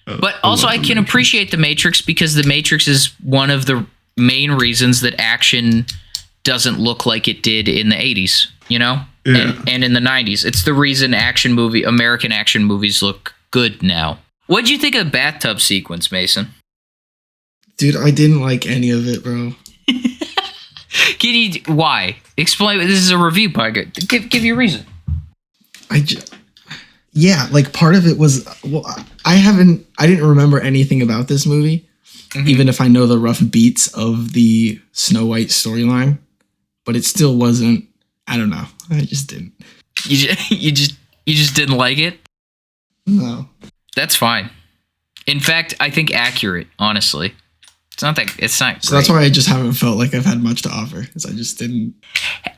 Speaker 2: But also I can appreciate The Matrix because The Matrix is one of the main reasons that action doesn't look like it did in the 80s, you know?
Speaker 3: Yeah.
Speaker 2: And in the 90s. It's the reason American action movies look good now. What'd you think of the bathtub sequence, Mason?
Speaker 1: Dude, I didn't like any of it, bro.
Speaker 2: Why? Explain. This is a review podcast. Give your reason.
Speaker 1: Yeah, like part of it was, well, I didn't remember anything about this movie, even if I know the rough beats of the Snow White storyline, but it still wasn't, I don't know. I just didn't.
Speaker 2: You just didn't like it?
Speaker 1: No.
Speaker 2: That's fine. In fact, I think accurate, honestly. It's not great.
Speaker 1: So that's why I just haven't felt like I've had much to offer, because I just didn't.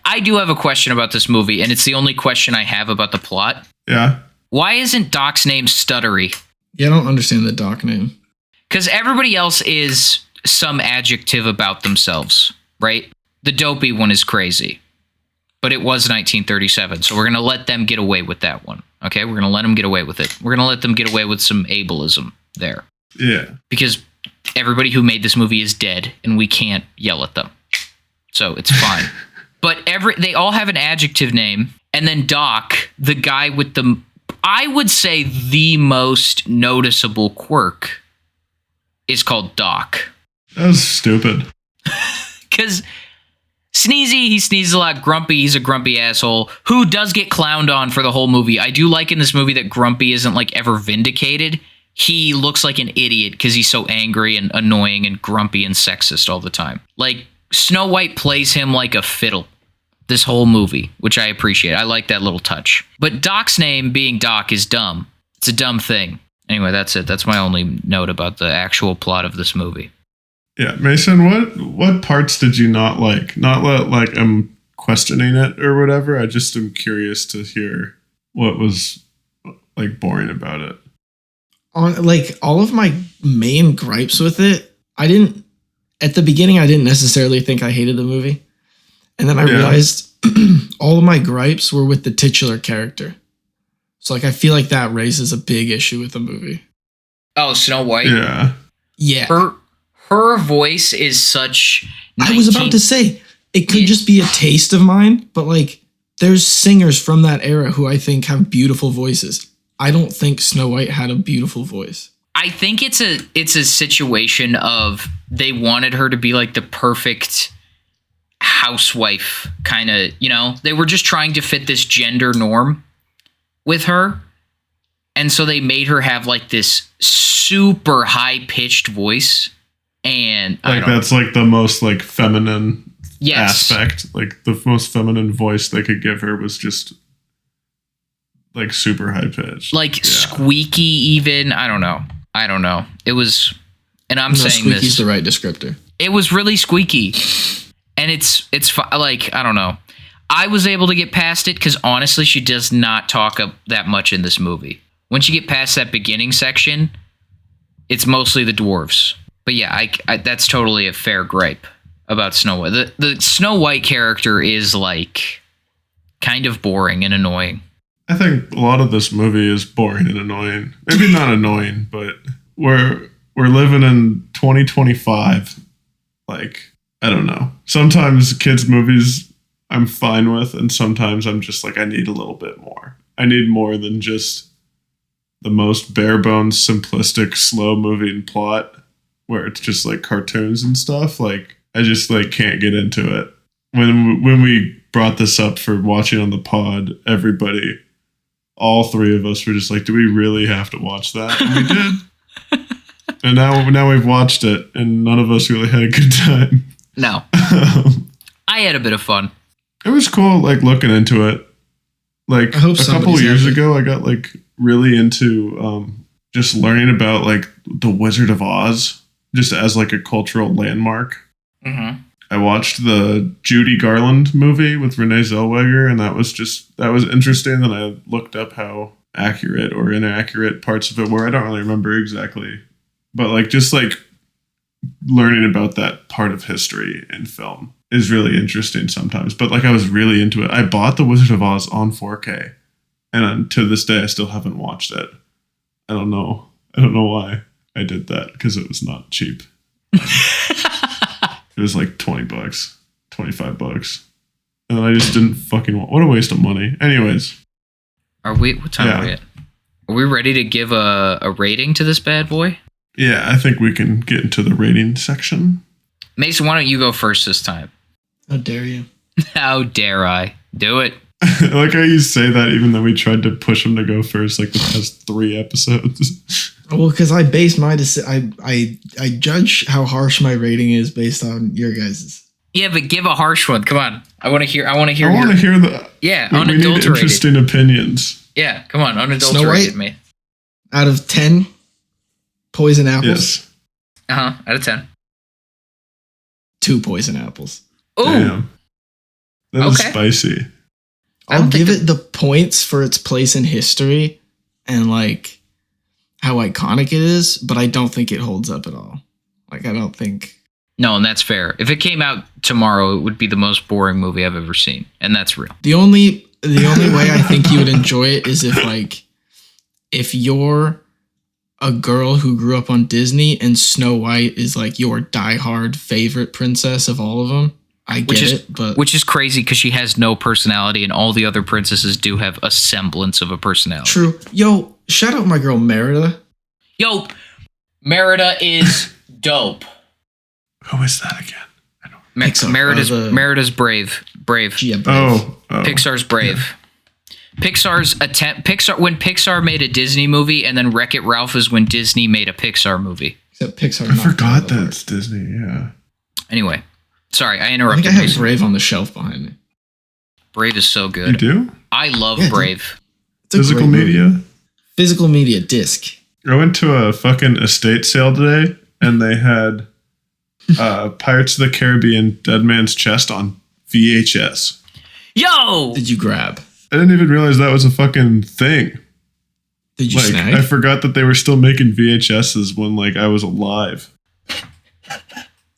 Speaker 2: I do have a question about this movie, and it's the only question I have about the plot.
Speaker 3: Yeah.
Speaker 2: Why isn't Doc's name Stuttery?
Speaker 1: Yeah, I don't understand the Doc name.
Speaker 2: Because everybody else is some adjective about themselves, right? The dopey one is crazy. But it was 1937, so we're going to let them get away with that one. Okay? We're going to let them get away with it. We're going to let them get away with some ableism there.
Speaker 3: Yeah.
Speaker 2: Because everybody who made this movie is dead, and we can't yell at them. So it's fine. But they all have an adjective name, and then Doc, the guy with I would say the most noticeable quirk, is called Doc.
Speaker 3: That was stupid.
Speaker 2: Because Sneezy, he sneezes a lot. Grumpy, he's a grumpy asshole who does get clowned on for the whole movie. I do like in this movie that Grumpy isn't like ever vindicated. He looks like an idiot because he's so angry and annoying and grumpy and sexist all the time. Like, Snow White plays him like a fiddle this whole movie, which I appreciate. I like that little touch. But Doc's name being Doc is dumb. It's a dumb thing. Anyway, that's it. That's my only note about the actual plot of this movie.
Speaker 3: Yeah, Mason, what parts did you not like? Not like I'm questioning it or whatever. I just am curious to hear what was like boring about it.
Speaker 1: On like all of my main gripes with it, at the beginning I didn't necessarily think I hated the movie. And then I realized all of my gripes were with the titular character. So like I feel like that raises a big issue with the movie.
Speaker 2: Oh, Snow White?
Speaker 3: Yeah.
Speaker 1: Yeah.
Speaker 2: Her voice is such...
Speaker 1: I was about to say, it could just be a taste of mine, but like there's singers from that era who I think have beautiful voices. I don't think Snow White had a beautiful voice.
Speaker 2: I think it's a situation of they wanted her to be like the perfect housewife kind of, you know, they were just trying to fit this gender norm with her. And so they made her have like this super high pitched voice. And
Speaker 3: like that's like the most like feminine aspect. Like the most feminine voice they could give her was just like super high pitched.
Speaker 2: Like squeaky even. I don't know. It was, and I'm saying this.
Speaker 1: Squeaky's the right descriptor.
Speaker 2: It was really squeaky. And it's like, I don't know. I was able to get past it because honestly, she does not talk that much in this movie. Once you get past that beginning section, it's mostly the dwarves. But yeah, I that's totally a fair gripe about Snow White. The Snow White character is like kind of boring and annoying.
Speaker 3: I think a lot of this movie is boring and annoying. Maybe not annoying, but we're living in 2025. Like, I don't know. Sometimes kids' movies I'm fine with, and sometimes I'm just like, I need a little bit more. I need more than just the most bare bones, simplistic, slow moving plot where it's just like cartoons and stuff. Like, I just like can't get into it. When we brought this up for watching on the pod, everybody, all three of us were just like, do we really have to watch that? And we did. And now we've watched it, and none of us really had a good time.
Speaker 2: No. I had a bit of fun.
Speaker 3: It was cool, like, looking into it. Like,
Speaker 1: I hope
Speaker 3: a couple years ago, I got, like, really into just learning about, like, the Wizard of Oz, just as, like, a cultural landmark.
Speaker 2: Mm-hmm.
Speaker 3: I watched the Judy Garland movie with Renee Zellweger, and that was interesting. And I looked up how accurate or inaccurate parts of it were. I don't really remember exactly, but like just like learning about that part of history in film is really interesting sometimes. But like I was really into it. I bought The Wizard of Oz on 4K, and to this day I still haven't watched it. I don't know why I did that, because it was not cheap. It was like $20, $25. And I just didn't fucking want. What a waste of money. Anyways.
Speaker 2: What time are we at? Are we ready to give a rating to this bad boy?
Speaker 3: Yeah, I think we can get into the rating section.
Speaker 2: Mason, why don't you go first this time?
Speaker 1: How dare you?
Speaker 2: How dare I? Do it.
Speaker 3: I like how you say that even though we tried to push him to go first like the past 3 episodes.
Speaker 1: Well, because I base my I judge how harsh my rating is based on your guys's.
Speaker 2: Yeah, but give a harsh one. Come on. I want to hear
Speaker 3: I want to hear the...
Speaker 2: Yeah,
Speaker 3: we
Speaker 2: unadulterated.
Speaker 3: need interesting opinions.
Speaker 2: Yeah, come on. Unadulterated me.
Speaker 1: Out of 10 poison apples?
Speaker 3: Yes.
Speaker 2: Out of 10.
Speaker 1: 2 poison apples.
Speaker 2: Ooh.
Speaker 3: Damn. That was spicy.
Speaker 1: I'll give it the points for its place in history and like how iconic it is, but I don't think it holds up at all. Like, I don't think...
Speaker 2: No, and that's fair. If it came out tomorrow, it would be the most boring movie I've ever seen, and that's real.
Speaker 1: The only way I think you would enjoy it is if you're a girl who grew up on Disney and Snow White is like your diehard favorite princess of all of them. I get it, but...
Speaker 2: Which is crazy because she has no personality and all the other princesses do have a semblance of a personality.
Speaker 1: True. Yo, shout out my girl Merida.
Speaker 2: Yo, Merida is dope.
Speaker 3: Who is that again? I don't
Speaker 2: Merida's Brave.
Speaker 1: Yeah, Brave.
Speaker 3: Oh.
Speaker 2: Pixar's Brave. Pixar's attempt... When Pixar made a Disney movie and then Wreck-It Ralph is when Disney made a Pixar movie.
Speaker 1: Except Pixar.
Speaker 3: I forgot that it's Disney, yeah.
Speaker 2: Anyway. Sorry, I
Speaker 1: I
Speaker 2: interrupted.
Speaker 1: think I have Brave on the shelf behind me.
Speaker 2: Brave is so good.
Speaker 3: You do?
Speaker 2: I love Brave.
Speaker 3: Physical media?
Speaker 1: Physical media disc.
Speaker 3: I went to a fucking estate sale today, and they had Pirates of the Caribbean Dead Man's Chest on VHS.
Speaker 2: Yo!
Speaker 1: Did you grab?
Speaker 3: I didn't even realize that was a fucking thing.
Speaker 1: Did you snag?
Speaker 3: I forgot that they were still making VHSs when I was alive.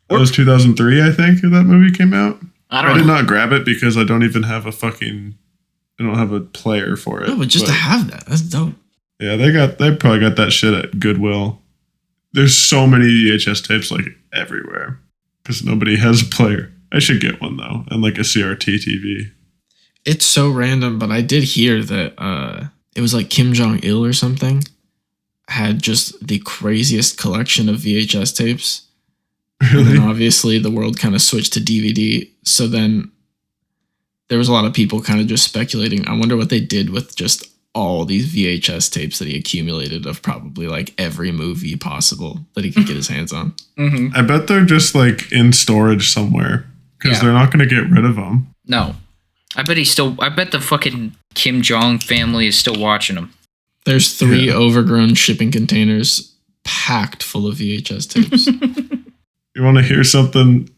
Speaker 3: That was 2003, I think, that movie came out.
Speaker 2: I
Speaker 3: did not grab it because I don't even have I don't have a player for it.
Speaker 1: No, but just to have that, that's dope.
Speaker 3: Yeah, they probably got that shit at Goodwill. There's so many VHS tapes everywhere because nobody has a player. I should get one though, and a CRT TV.
Speaker 1: It's so random, but I did hear that it was Kim Jong-il or something had just the craziest collection of VHS tapes.
Speaker 3: Really?
Speaker 1: And then obviously the world kind of switched to DVD. So then there was a lot of people kind of just speculating. I wonder what they did with just all these VHS tapes that he accumulated of probably every movie possible that he could get his hands on.
Speaker 2: Mm-hmm.
Speaker 3: I bet they're just in storage somewhere because they're not going to get rid of them.
Speaker 2: No. I bet the fucking Kim Jong family is still watching them.
Speaker 1: There's 3 overgrown shipping containers packed full of VHS tapes.
Speaker 3: You want to hear something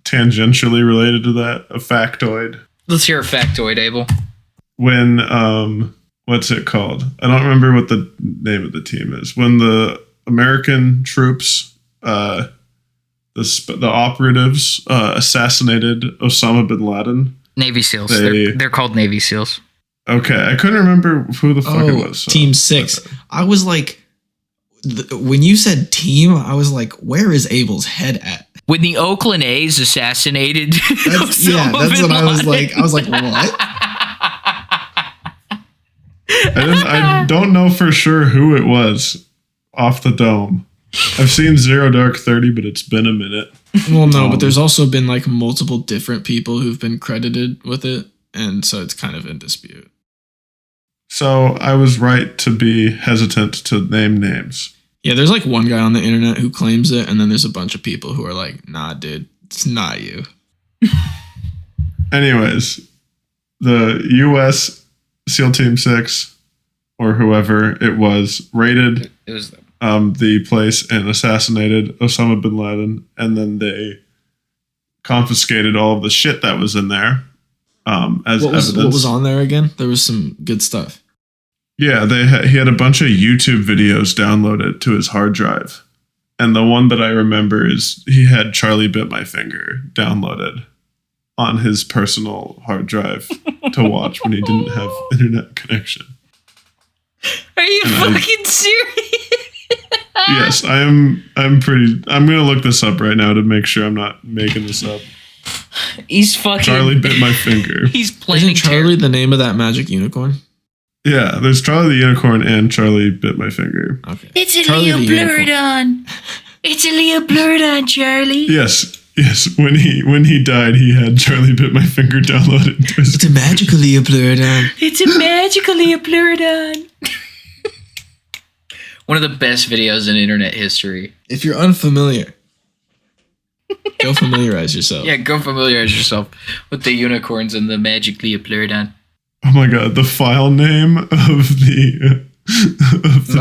Speaker 3: tangentially related to that? A factoid.
Speaker 2: Let's hear a factoid, Abel.
Speaker 3: When, what's it called? I don't remember what the name of the team is. When the American troops, the operatives, assassinated Osama bin Laden.
Speaker 2: Navy SEALs. They're called Navy SEAls.
Speaker 3: Okay, I couldn't remember who the fuck it was. So.
Speaker 1: Team 6. I was when you said team, I was where is Abel's head at?
Speaker 2: When the Oakland A's assassinated
Speaker 1: that's what I was like. I was like, what?
Speaker 3: I don't know for sure who it was off the dome. I've seen Zero Dark 30, but it's been a minute.
Speaker 1: Well, no, but there's also been multiple different people who've been credited with it, and so it's kind of in dispute.
Speaker 3: So I was right to be hesitant to name names.
Speaker 1: Yeah, there's like one guy on the internet who claims it, and then there's a bunch of people who are like, nah, dude, it's not you.
Speaker 3: Anyways, the U.S. SEAL Team 6, or whoever it was, raided the place and assassinated Osama bin Laden, and then they confiscated all of the shit that was in there as evidence.
Speaker 1: What was on there again? There was some good stuff.
Speaker 3: Yeah, he had a bunch of YouTube videos downloaded to his hard drive. And the one that I remember is he had Charlie Bit My Finger downloaded on his personal hard drive to watch when he didn't have internet connection.
Speaker 2: Are you fucking serious?
Speaker 3: Yes, I'm going to look this up right now to make sure I'm not making this up.
Speaker 2: He's fucking
Speaker 3: Charlie Bit My Finger.
Speaker 2: He's playing
Speaker 1: Charlie the name of that magic unicorn?
Speaker 3: Yeah, there's Charlie the Unicorn and Charlie Bit My Finger.
Speaker 2: Okay. It's a Leopleurodon. It's a Leopleurodon, Charlie.
Speaker 3: Yes. When he died, he had Charlie Bit My Finger downloaded to his
Speaker 1: It's a magical Leopleurodon.
Speaker 2: It's a magical Leopleurodon. One of the best videos in internet history.
Speaker 1: If you're unfamiliar, go familiarize yourself.
Speaker 2: Yeah, go familiarize yourself with the unicorns and the magic Leopleurodon.
Speaker 3: Oh my god, the file name of the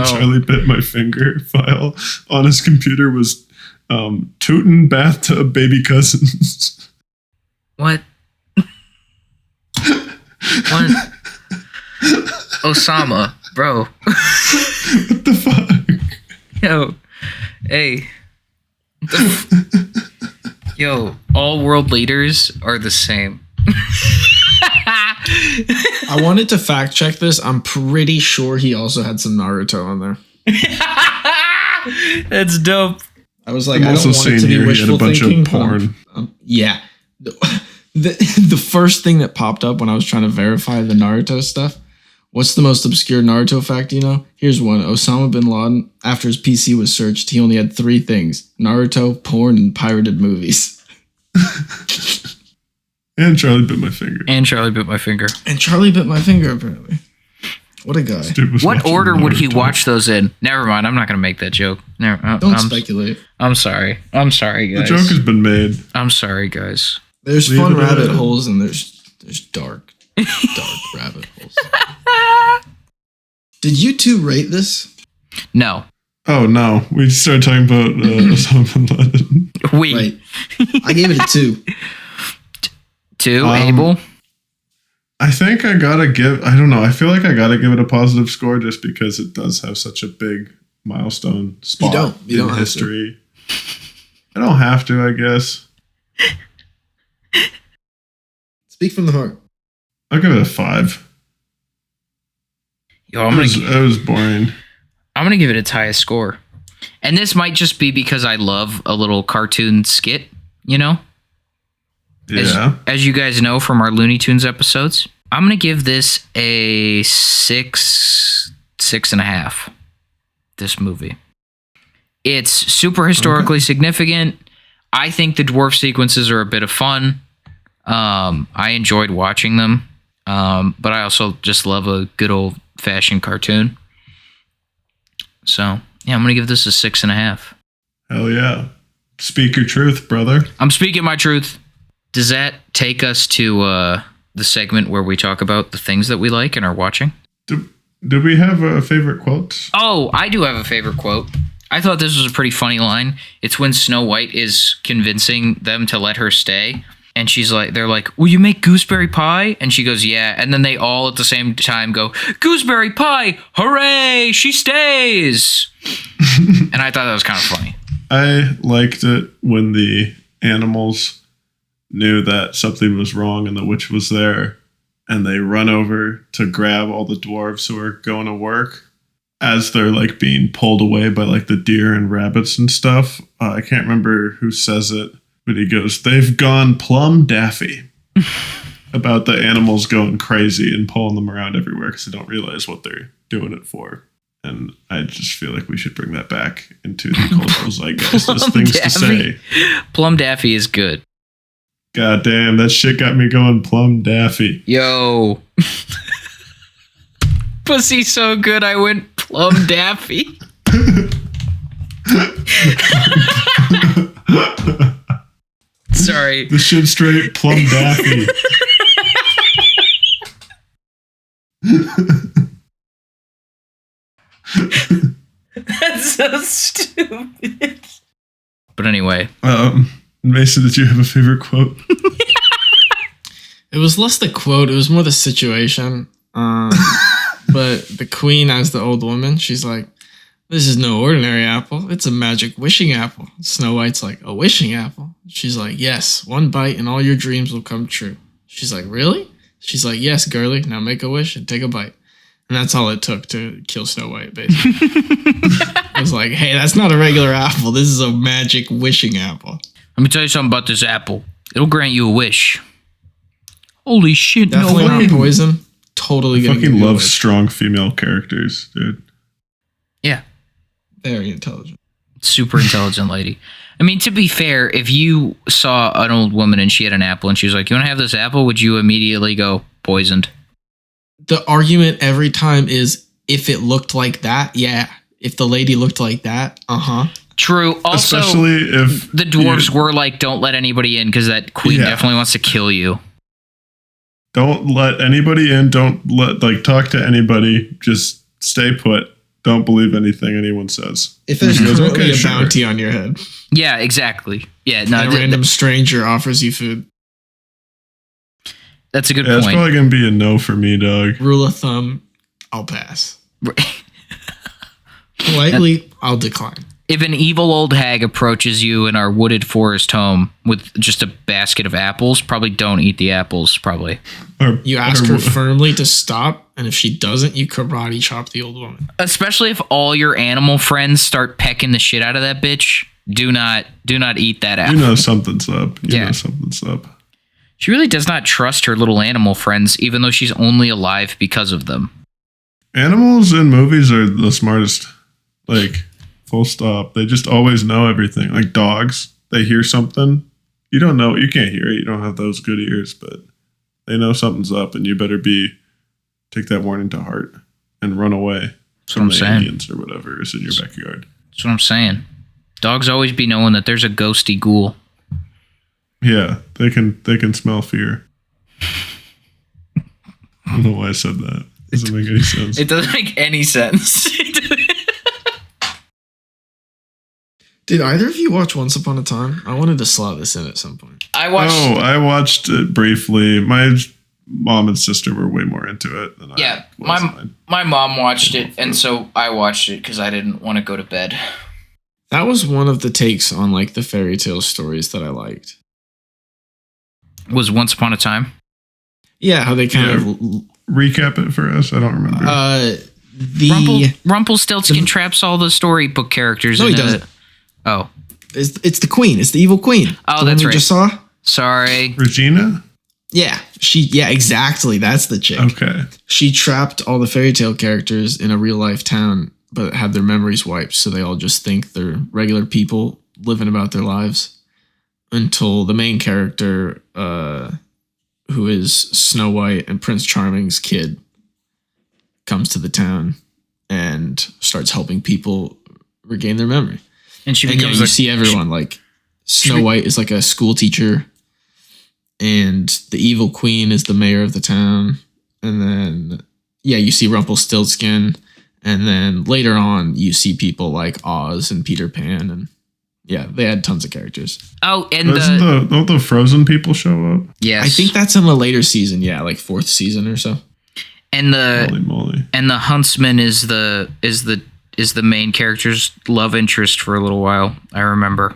Speaker 3: Charlie Bit My Finger file on his computer was Tootin' Bathtub Baby Cousins.
Speaker 2: What? What? Osama, bro.
Speaker 3: What the fuck?
Speaker 2: Yo, hey. Yo, all world leaders are the same.
Speaker 1: I wanted to fact check this. I'm pretty sure he also had some Naruto on there.
Speaker 2: That's dope.
Speaker 1: I was like, I don't want it to be wishful thinking.
Speaker 3: Porn.
Speaker 1: Yeah. The first thing that popped up when I was trying to verify the Naruto stuff, what's the most obscure Naruto fact you know? Here's one. Osama bin Laden, after his PC was searched, he only had 3 things. Naruto, porn, and pirated movies.
Speaker 3: And Charlie Bit My Finger.
Speaker 2: And Charlie Bit My Finger.
Speaker 1: And Charlie Bit My Finger, apparently. What a guy.
Speaker 2: What order would he watch those in? Never mind. I'm not going to make that joke.
Speaker 1: Don't speculate.
Speaker 2: I'm sorry. I'm sorry, guys.
Speaker 3: The joke has been made.
Speaker 2: I'm sorry, guys.
Speaker 1: There's fun rabbit holes and there's dark rabbit holes. Did you two rate this?
Speaker 2: No.
Speaker 3: Oh, no. We started talking about Osama bin Laden.
Speaker 1: Right. I gave it a 2.
Speaker 2: 2, Abel?
Speaker 3: I think I gotta give, I don't know, I feel like I gotta give it a positive score just because it does have such a big milestone spot
Speaker 1: you don't
Speaker 3: in history. I don't have to, I guess.
Speaker 1: Speak from the heart.
Speaker 3: I'll give it a 5.
Speaker 2: Yo,
Speaker 3: it was boring.
Speaker 2: I'm going to give it its highest score. And this might just be because I love a little cartoon skit, you know?
Speaker 3: Yeah.
Speaker 2: As you guys know from our Looney Tunes episodes, I'm going to give this a 6.5. This movie. It's super historically significant. I think the dwarf sequences are a bit of fun. I enjoyed watching them. But I also just love a good old fashioned cartoon. So, yeah, I'm going to give this a 6.5.
Speaker 3: Hell yeah. Speak your truth, brother.
Speaker 2: I'm speaking my truth. Does that take us to the segment where we talk about the things that we like and are watching?
Speaker 3: Do we have a favorite quote?
Speaker 2: Oh, I do have a favorite quote. I thought this was a pretty funny line. It's when Snow White is convincing them to let her stay. And they're like, will you make gooseberry pie? And she goes, yeah. And then they all at the same time go, gooseberry pie, hooray, she stays. And I thought that was kind of funny.
Speaker 3: I liked it when the animals knew that something was wrong and the witch was there. And they run over to grab all the dwarves who are going to work as they're like being pulled away by like the deer and rabbits and stuff. I can't remember who says it. But he goes, they've gone plum daffy about the animals going crazy and pulling them around everywhere because they don't realize what they're doing it for. And I just feel like we should bring that back into the cultural zeitgeist as things to say.
Speaker 2: Plum daffy is good.
Speaker 3: God damn, that shit got me going plum daffy.
Speaker 2: Yo. Pussy's so good I went plum daffy. Sorry.
Speaker 3: The shit straight plum daffy.
Speaker 2: That's so stupid. But anyway.
Speaker 3: Mason, did you have a favorite quote?
Speaker 1: It was less the quote, it was more the situation. But the queen, as the old woman, she's like, this is no ordinary apple. It's a magic wishing apple. Snow White's like, a wishing apple? She's like, yes, one bite and all your dreams will come true. She's like, really? She's like, yes, girly. Now make a wish and take a bite. And that's all it took to kill Snow White, basically. It was like, hey, that's not a regular apple. This is a magic wishing apple.
Speaker 2: Let me tell you something about this apple. It'll grant you a wish. Holy shit,
Speaker 1: Definitely
Speaker 2: no way.
Speaker 1: not poison. Totally
Speaker 3: I
Speaker 1: gonna give
Speaker 3: fucking
Speaker 1: you a
Speaker 3: love
Speaker 1: wish.
Speaker 3: strong female characters, dude.
Speaker 2: Yeah.
Speaker 1: Very intelligent.
Speaker 2: Super intelligent lady. I mean, to be fair, if you saw an old woman and she had an apple and she was like, you want to have this apple? Would you immediately go poisoned?
Speaker 1: The argument every time is if it looked like that, yeah. If the lady looked like that,
Speaker 2: True. Also,
Speaker 3: especially if
Speaker 2: the dwarves were like, don't let anybody in because that queen definitely wants to kill you.
Speaker 3: Don't let anybody in. Don't talk to anybody. Just stay put. Don't believe anything anyone says.
Speaker 1: If there's
Speaker 3: She goes,
Speaker 1: currently
Speaker 3: "Okay,
Speaker 1: a
Speaker 3: sure."
Speaker 1: bounty on your head
Speaker 2: Yeah, exactly. Yeah, no,
Speaker 1: and a random stranger offers you food,
Speaker 2: that's a good
Speaker 3: Yeah, it's
Speaker 2: point.
Speaker 3: probably gonna be a no for me, dog.
Speaker 1: rule of thumb, I'll pass. Politely, I'll decline.
Speaker 2: If an evil old hag approaches you in our wooded forest home with just a basket of apples, probably don't eat the apples, probably.
Speaker 1: You ask her firmly to stop, and if she doesn't, you karate chop the old woman.
Speaker 2: Especially if all your animal friends start pecking the shit out of that bitch. Do not eat that apple.
Speaker 3: You know something's up. You
Speaker 2: Yeah.
Speaker 3: know something's up.
Speaker 2: She really does not trust her little animal friends, even though she's only alive because of them.
Speaker 3: Animals in movies are the smartest. Like, full stop. They just always know everything. Like dogs, they hear something. You don't know. You can't hear it. You don't have those good ears, but they know something's up, and you better take that warning to heart and run away from the aliens or whatever is in your backyard.
Speaker 2: That's what I'm saying. Dogs always be knowing that there's a ghosty ghoul.
Speaker 3: Yeah, they can smell fear. I don't know why I said that. Doesn't make any sense.
Speaker 2: It doesn't make any sense.
Speaker 1: Did either of you watch Once Upon a Time? I wanted to slot this in at some point.
Speaker 2: I watched.
Speaker 3: I watched it briefly. My mom and sister were way more into it than
Speaker 2: Yeah,
Speaker 3: I was.
Speaker 2: my mom watched it, and so I watched it because I didn't want to go to bed.
Speaker 1: That was one of the takes on like the fairy tale stories that I liked.
Speaker 2: Was Once Upon a Time?
Speaker 1: Yeah, how they kind of
Speaker 3: Recap it for us. I don't remember.
Speaker 2: Rumpelstiltskin traps all the storybook characters.
Speaker 1: No, he
Speaker 2: into
Speaker 1: doesn't.
Speaker 2: Oh,
Speaker 1: it's the queen. It's the evil queen.
Speaker 2: Oh,
Speaker 1: The
Speaker 2: that's
Speaker 1: one we
Speaker 2: right.
Speaker 1: just saw.
Speaker 2: sorry.
Speaker 3: Regina?
Speaker 1: Yeah, exactly. That's the chick.
Speaker 3: Okay.
Speaker 1: She trapped all the fairy tale characters in a real life town, but had their memories wiped, so they all just think they're regular people living about their lives. Until the main character, who is Snow White and Prince Charming's kid, comes to the town and starts helping people regain their memory.
Speaker 2: And she
Speaker 1: And
Speaker 2: becomes
Speaker 1: you see everyone like Snow White is like a school teacher, and the evil queen is the mayor of the town. And then, you see Rumpelstiltskin. And then later on, you see people like Oz and Peter Pan. And they had tons of characters.
Speaker 2: Oh, and
Speaker 3: Don't the frozen people show up?
Speaker 2: yes,
Speaker 1: I think that's in a later season. Yeah, like 4th season or so.
Speaker 2: and
Speaker 3: Holy moly.
Speaker 2: the huntsman is the main character's love interest for a little while. I remember.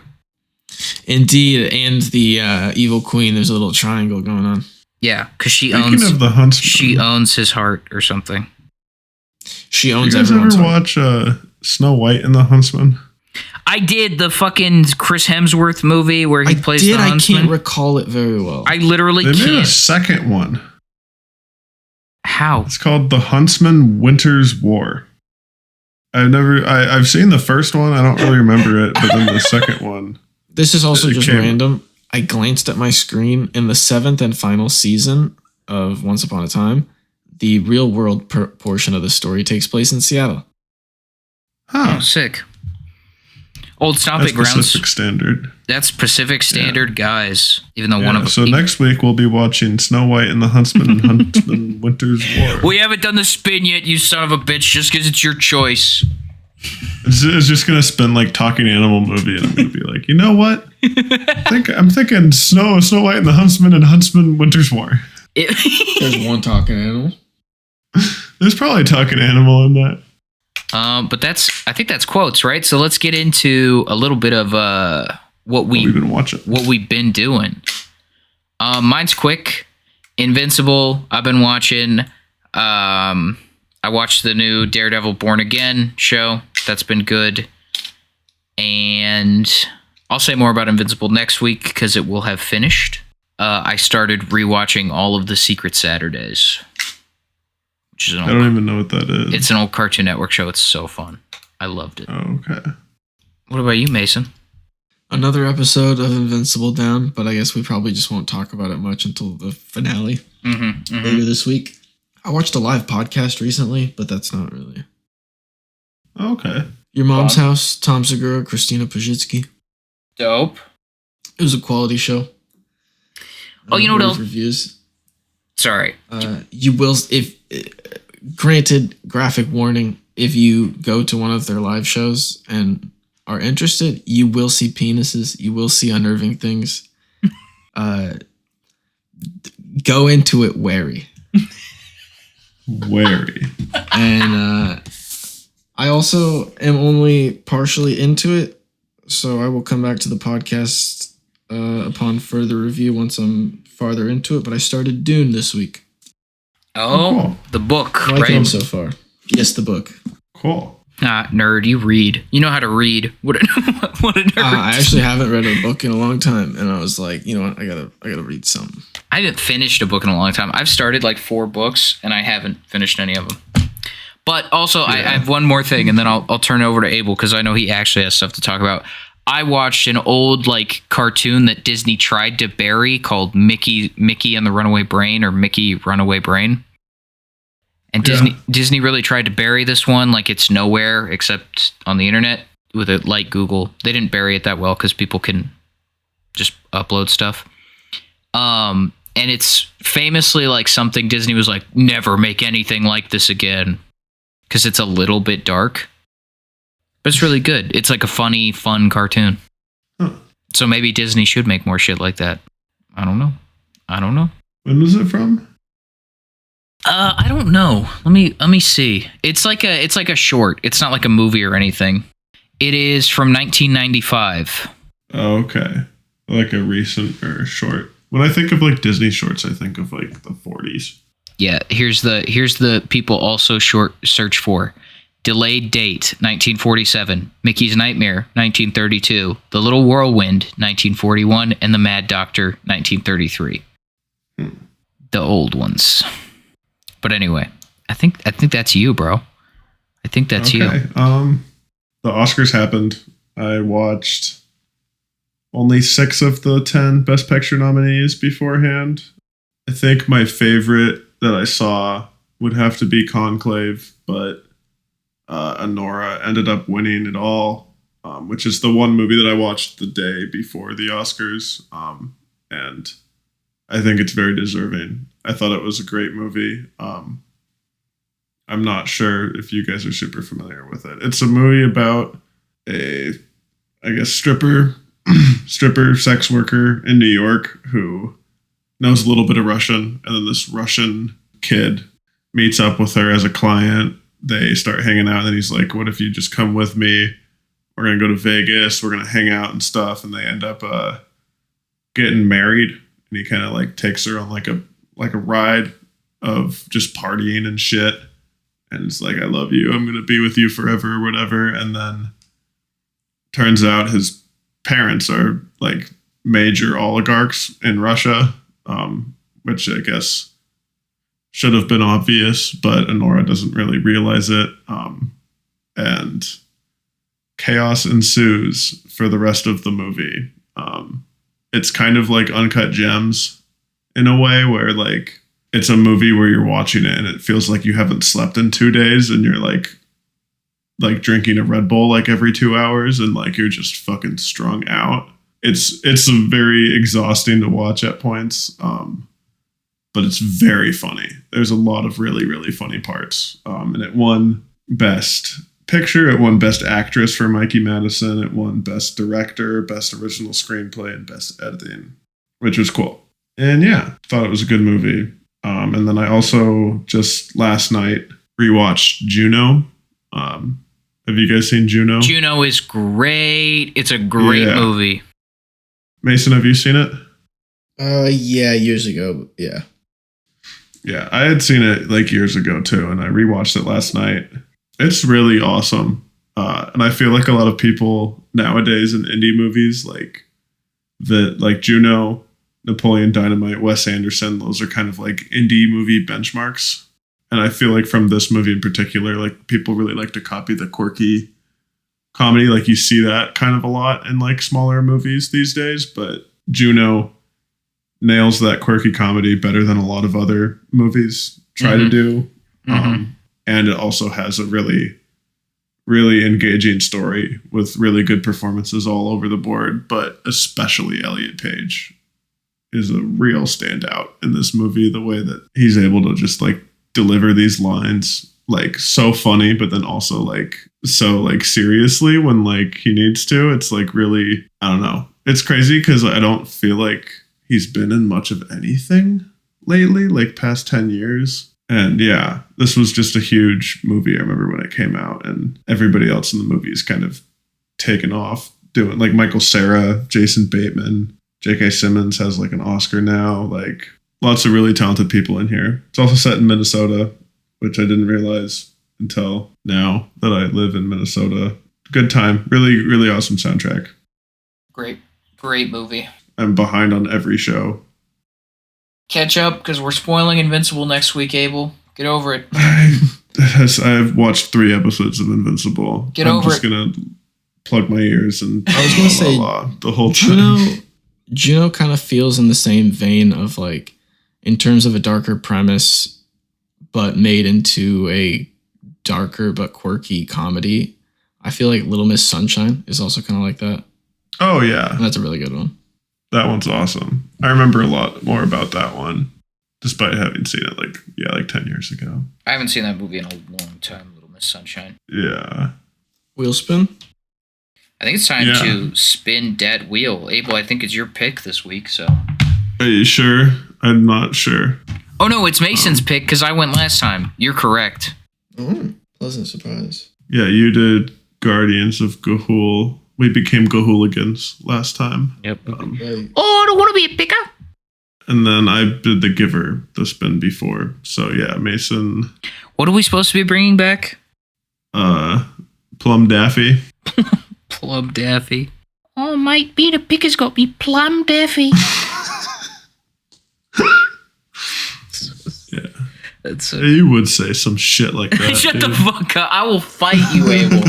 Speaker 1: Indeed. And the evil queen, there's a little triangle going on.
Speaker 2: Yeah, because
Speaker 3: Speaking of the huntsman,
Speaker 2: she owns his heart or something.
Speaker 1: She
Speaker 3: you
Speaker 1: owns
Speaker 3: guys
Speaker 1: everyone's
Speaker 3: ever
Speaker 1: heart.
Speaker 3: watch Snow White and the Huntsman?
Speaker 2: I did the fucking Chris Hemsworth movie where he plays the
Speaker 1: I
Speaker 2: huntsman.
Speaker 1: can't recall it very well.
Speaker 2: I literally
Speaker 3: They made a
Speaker 2: can't.
Speaker 3: second one.
Speaker 2: How?
Speaker 3: It's called The Huntsman Winter's War. I've seen the first one. I don't really remember it, but then the second one.
Speaker 1: This is also
Speaker 3: It
Speaker 1: just
Speaker 3: came-
Speaker 1: random. I glanced at my screen in the 7th and final season of Once Upon a Time. The real world portion of the story takes place in Seattle.
Speaker 3: Huh.
Speaker 2: Oh, sick. Old stomping
Speaker 3: That's
Speaker 2: grounds.
Speaker 3: Pacific Standard.
Speaker 2: That's Pacific Standard, guys. Even though one of them.
Speaker 3: So next week we'll be watching Snow White and the Huntsman and Huntsman Winter's War.
Speaker 2: We haven't done the spin yet, you son of a bitch, just because it's your choice.
Speaker 3: It's just gonna spin like talking animal movie, and I'm gonna be like, you know what? I'm thinking Snow White and the Huntsman and Huntsman Winter's War.
Speaker 1: There's one talking animal.
Speaker 3: There's probably a talking animal in that.
Speaker 2: But I think that's quotes, right? So let's get into a little bit of what we've
Speaker 3: been watching,
Speaker 2: what we've been doing. Mine's quick. Invincible. I've been watching. I watched the new Daredevil Born Again show. That's been good. And I'll say more about Invincible next week because it will have finished. I started rewatching all of the Secret Saturdays. Which is I
Speaker 3: don't even know what that is.
Speaker 2: It's an old Cartoon Network show. It's so fun. I loved it.
Speaker 3: Oh, okay.
Speaker 2: What about you, Mason?
Speaker 1: Another episode of Invincible down, but I guess we probably just won't talk about it much until the finale later this week. I watched a live podcast recently, but that's not really.
Speaker 3: Okay.
Speaker 1: Your Mom's House, Tom Segura, Christina Pajitsky.
Speaker 2: Dope.
Speaker 1: It was a quality show.
Speaker 2: Oh, you know what else?
Speaker 1: Reviews.
Speaker 2: Sorry.
Speaker 1: You will, if granted, graphic warning, if you go to one of their live shows and are interested, you will see penises. You will see unnerving things. Go into it wary.
Speaker 3: Wary.
Speaker 1: And I also am only partially into it, so I will come back to the podcast upon further review once I'm farther into it. But I started Dune this week.
Speaker 2: Oh, cool. The book,
Speaker 1: I like him so far. Yes, the book.
Speaker 3: Cool.
Speaker 2: Nerd, you read. You know how to read. What a nerd.
Speaker 1: I actually haven't read a book in a long time, and I was like, you know what, I gotta read something.
Speaker 2: I haven't finished a book in a long time. I've started like 4 books, and I haven't finished any of them. But also, I have one more thing, and then I'll turn it over to Abel, because I know he actually has stuff to talk about. I watched an old like cartoon that Disney tried to bury called Mickey and the Runaway Brain, or Mickey Runaway Brain. And Disney really tried to bury this one, like it's nowhere except on the internet with it like Google. They didn't bury it that well because people can just upload stuff. And it's famously like something Disney was like, never make anything like this again, because it's a little bit dark. But it's really good. It's like a funny, fun cartoon. Huh. So maybe Disney should make more shit like that. I don't know.
Speaker 3: When was it from?
Speaker 2: I don't know. Let me see. It's like a short. It's not like a movie or anything. It is from 1995.
Speaker 3: Oh, okay. Like a recent or short. When I think of like Disney shorts, I think of like the 40s.
Speaker 2: Yeah, here's the people also short search for. Delayed date 1947, Mickey's Nightmare 1932, The Little Whirlwind 1941, and The Mad Doctor 1933. The old ones. But anyway, I think that's you, bro. I think that's you.
Speaker 3: The Oscars happened. I watched only 6 of the 10 Best Picture nominees beforehand. I think my favorite that I saw would have to be Conclave, but Anora ended up winning it all, which is the one movie that I watched the day before the Oscars, and I think it's very deserving. I thought it was a great movie. I'm not sure if you guys are super familiar with it. It's a movie about a, I guess, stripper sex worker in New York who knows a little bit of Russian, and then this Russian kid meets up with her as a client. They start hanging out, and then he's like, what if you just come with me? We're going to go to Vegas. We're going to hang out and stuff. And they end up getting married. And he kind of like takes her on like a ride of just partying and shit. And it's like, I love you. I'm going to be with you forever or whatever. And then turns out his parents are like major oligarchs in Russia, which I guess should have been obvious, but Anora doesn't really realize it. And chaos ensues for the rest of the movie. It's kind of like Uncut Gems in a way, where like it's a movie where you're watching it and it feels like you haven't slept in 2 days, and you're like like drinking a Red Bull like every 2 hours and like you're just fucking strung out. It's very exhausting to watch at points, but it's very funny. There's a lot of really, really funny parts. And it won Best Picture, it won Best Actress for Mikey Madison, it won Best Director, Best Original Screenplay, and Best Editing, which was cool. And yeah, thought it was a good movie. And then I also just last night rewatched Juno. Have you guys seen Juno?
Speaker 2: Juno is great. It's a great movie.
Speaker 3: Mason, have you seen it?
Speaker 1: Yeah, years ago. Yeah.
Speaker 3: Yeah, I had seen it like years ago too, and I rewatched it last night. It's really awesome. And I feel like a lot of people nowadays in indie movies like Juno, Napoleon Dynamite, Wes Anderson, those are kind of like indie movie benchmarks. And I feel like from this movie in particular, like people really like to copy the quirky comedy. Like you see that kind of a lot in like smaller movies these days, but Juno nails that quirky comedy better than a lot of other movies try to do. And it also has a really, really engaging story with really good performances all over the board, but especially Elliot Page is a real standout in this movie. The way that he's able to just like deliver these lines like so funny, but then also like so like seriously when like he needs to. It's like really, I don't know. It's crazy because I don't feel like he's been in much of anything lately, like past 10 years. And yeah, this was just a huge movie. I remember when it came out and everybody else in the movie is kind of taken off doing like Michael Cera, Jason Bateman, J.K. Simmons has like an Oscar now, like lots of really talented people in here. It's also set in Minnesota, which I didn't realize until now that I live in Minnesota. Good time. Really, really awesome soundtrack.
Speaker 2: Great movie.
Speaker 3: I'm behind on every show.
Speaker 2: Catch up because we're spoiling Invincible next week, Abel. Get over it.
Speaker 3: I've watched 3 episodes of Invincible. I'm just going to plug my ears and
Speaker 1: I was going to say
Speaker 3: the whole time.
Speaker 1: Juno kind of feels in the same vein of like, in terms of a darker premise, but made into a darker but quirky comedy. I feel like Little Miss Sunshine is also kind of like that.
Speaker 3: Oh, yeah.
Speaker 1: And that's a really good one.
Speaker 3: That one's awesome. I remember a lot more about that one, despite having seen it like 10 years ago.
Speaker 2: I haven't seen that movie in a long time, Little Miss Sunshine.
Speaker 3: Yeah.
Speaker 1: Wheel spin?
Speaker 2: I think it's time to spin that wheel. Abel, I think it's your pick this week, so.
Speaker 3: Are you sure? I'm not sure.
Speaker 2: Oh, no, it's Mason's pick because I went last time. You're correct.
Speaker 1: Oh, pleasant surprise.
Speaker 3: Yeah, you did Guardians of Gahul. We became Gahooligans last time.
Speaker 2: Yep. Oh, I don't want to be a picker.
Speaker 3: And then I did The Giver, the spin before. So yeah, Mason.
Speaker 2: What are we supposed to be bringing back?
Speaker 3: Plum Daffy.
Speaker 2: Plum Daffy. Oh, might be the picker's got me Plum Daffy.
Speaker 3: Yeah.
Speaker 2: That's
Speaker 3: you would say some shit like that.
Speaker 2: Shut the fuck up. I will fight you, Abel.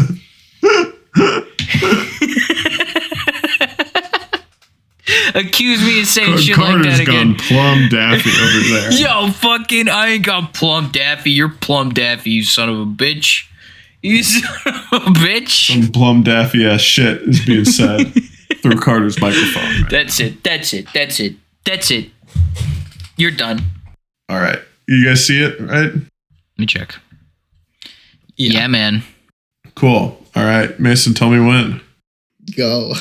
Speaker 2: Accuse me of saying shit like that again.
Speaker 3: Carter's gone Plum Daffy over there.
Speaker 2: Yo, fucking, I ain't got Plum Daffy. You're Plum Daffy, you son of a bitch. You son of a bitch.
Speaker 3: Some Plum Daffy ass shit is being said through Carter's microphone. Right?
Speaker 2: That's it. You're done.
Speaker 3: All right. You guys see it, right?
Speaker 2: Let me check. Yeah, man.
Speaker 3: Cool. All right. Mason, tell me when.
Speaker 1: Go.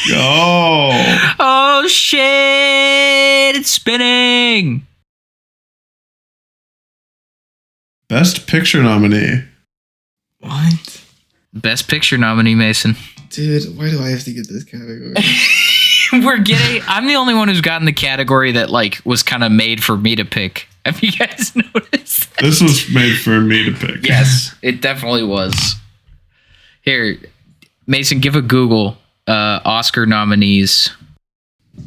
Speaker 3: Go.
Speaker 2: Oh, shit. It's spinning.
Speaker 3: Best Picture nominee.
Speaker 1: What?
Speaker 2: Best Picture nominee, Mason.
Speaker 1: Dude, why do I have to get this category?
Speaker 2: I'm the only one who's gotten the category that like was kind of made for me to pick. Have you guys noticed?
Speaker 3: This was made for me to pick.
Speaker 2: Yes, it definitely was. Here, Mason, give a Google Oscar nominees.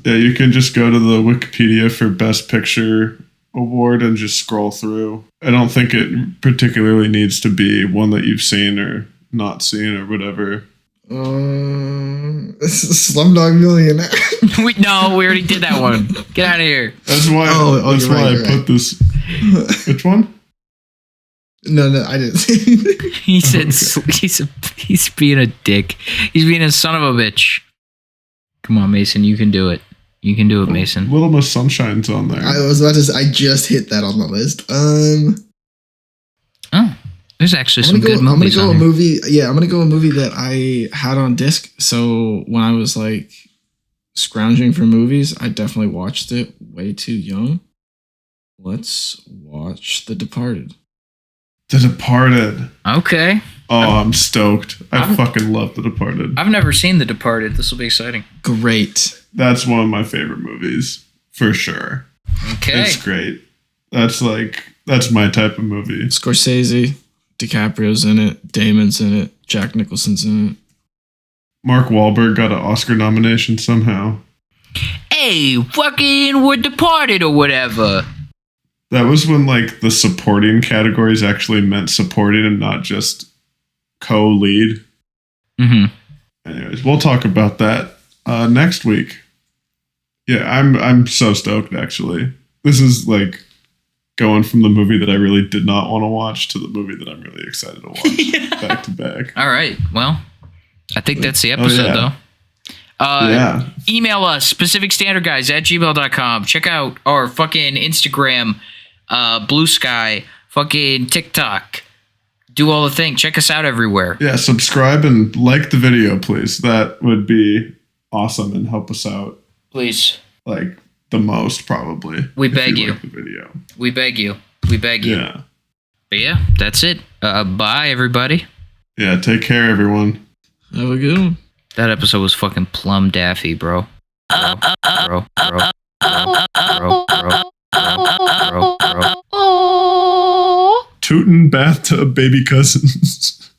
Speaker 3: Yeah, you can just go to the Wikipedia for Best Picture award and just scroll through. I don't think it particularly needs to be one that you've seen or not seen or whatever.
Speaker 1: This is Slumdog Millionaire.
Speaker 2: we already did that one. Get out of here.
Speaker 3: That's why. I put this. Which one?
Speaker 1: No, I didn't.
Speaker 2: He said he's being a dick. He's being a son of a bitch. Come on, Mason, you can do it. You can do it, Mason.
Speaker 3: Little Miss Sunshine's on there.
Speaker 1: I was about to say, I just hit that on the list.
Speaker 2: Oh, there's actually some good movies.
Speaker 1: I'm gonna go a movie that I had on disc. So when I was like scrounging for movies, I definitely watched it way too young. Let's watch The Departed.
Speaker 3: The Departed.
Speaker 2: Okay.
Speaker 3: Oh, I'm stoked. I fucking love The Departed.
Speaker 2: I've never seen The Departed. This will be exciting.
Speaker 1: Great.
Speaker 3: That's one of my favorite movies, for sure.
Speaker 2: Okay.
Speaker 3: It's great. That's my type of movie.
Speaker 1: Scorsese, DiCaprio's in it, Damon's in it, Jack Nicholson's in it.
Speaker 3: Mark Wahlberg got an Oscar nomination somehow.
Speaker 2: Hey, fucking we're Departed or whatever.
Speaker 3: That was when like the supporting categories actually meant supporting and not just co-lead.
Speaker 2: Mm-hmm.
Speaker 3: Anyways, we'll talk about that next week. Yeah, I'm so stoked actually. This is like going from the movie that I really did not want to watch to the movie that I'm really excited to watch back to back.
Speaker 2: All right. Well, I think that's the episode though. Email us, pacificstandardguys@gmail.com. Check out our fucking Instagram, Blue Sky, fucking TikTok. Do all the thing. Check us out everywhere.
Speaker 3: Yeah, subscribe and like the video, please. That would be awesome and help us out.
Speaker 2: Please.
Speaker 3: Like the most, probably.
Speaker 2: We beg you.
Speaker 3: Like the video.
Speaker 2: We beg you. We beg you.
Speaker 3: Yeah.
Speaker 2: But yeah, that's it. Bye, everybody.
Speaker 3: Yeah, take care, everyone.
Speaker 1: Have a good one.
Speaker 2: That episode was fucking plum daffy, bro.
Speaker 3: Tootin' bathtub baby cousins.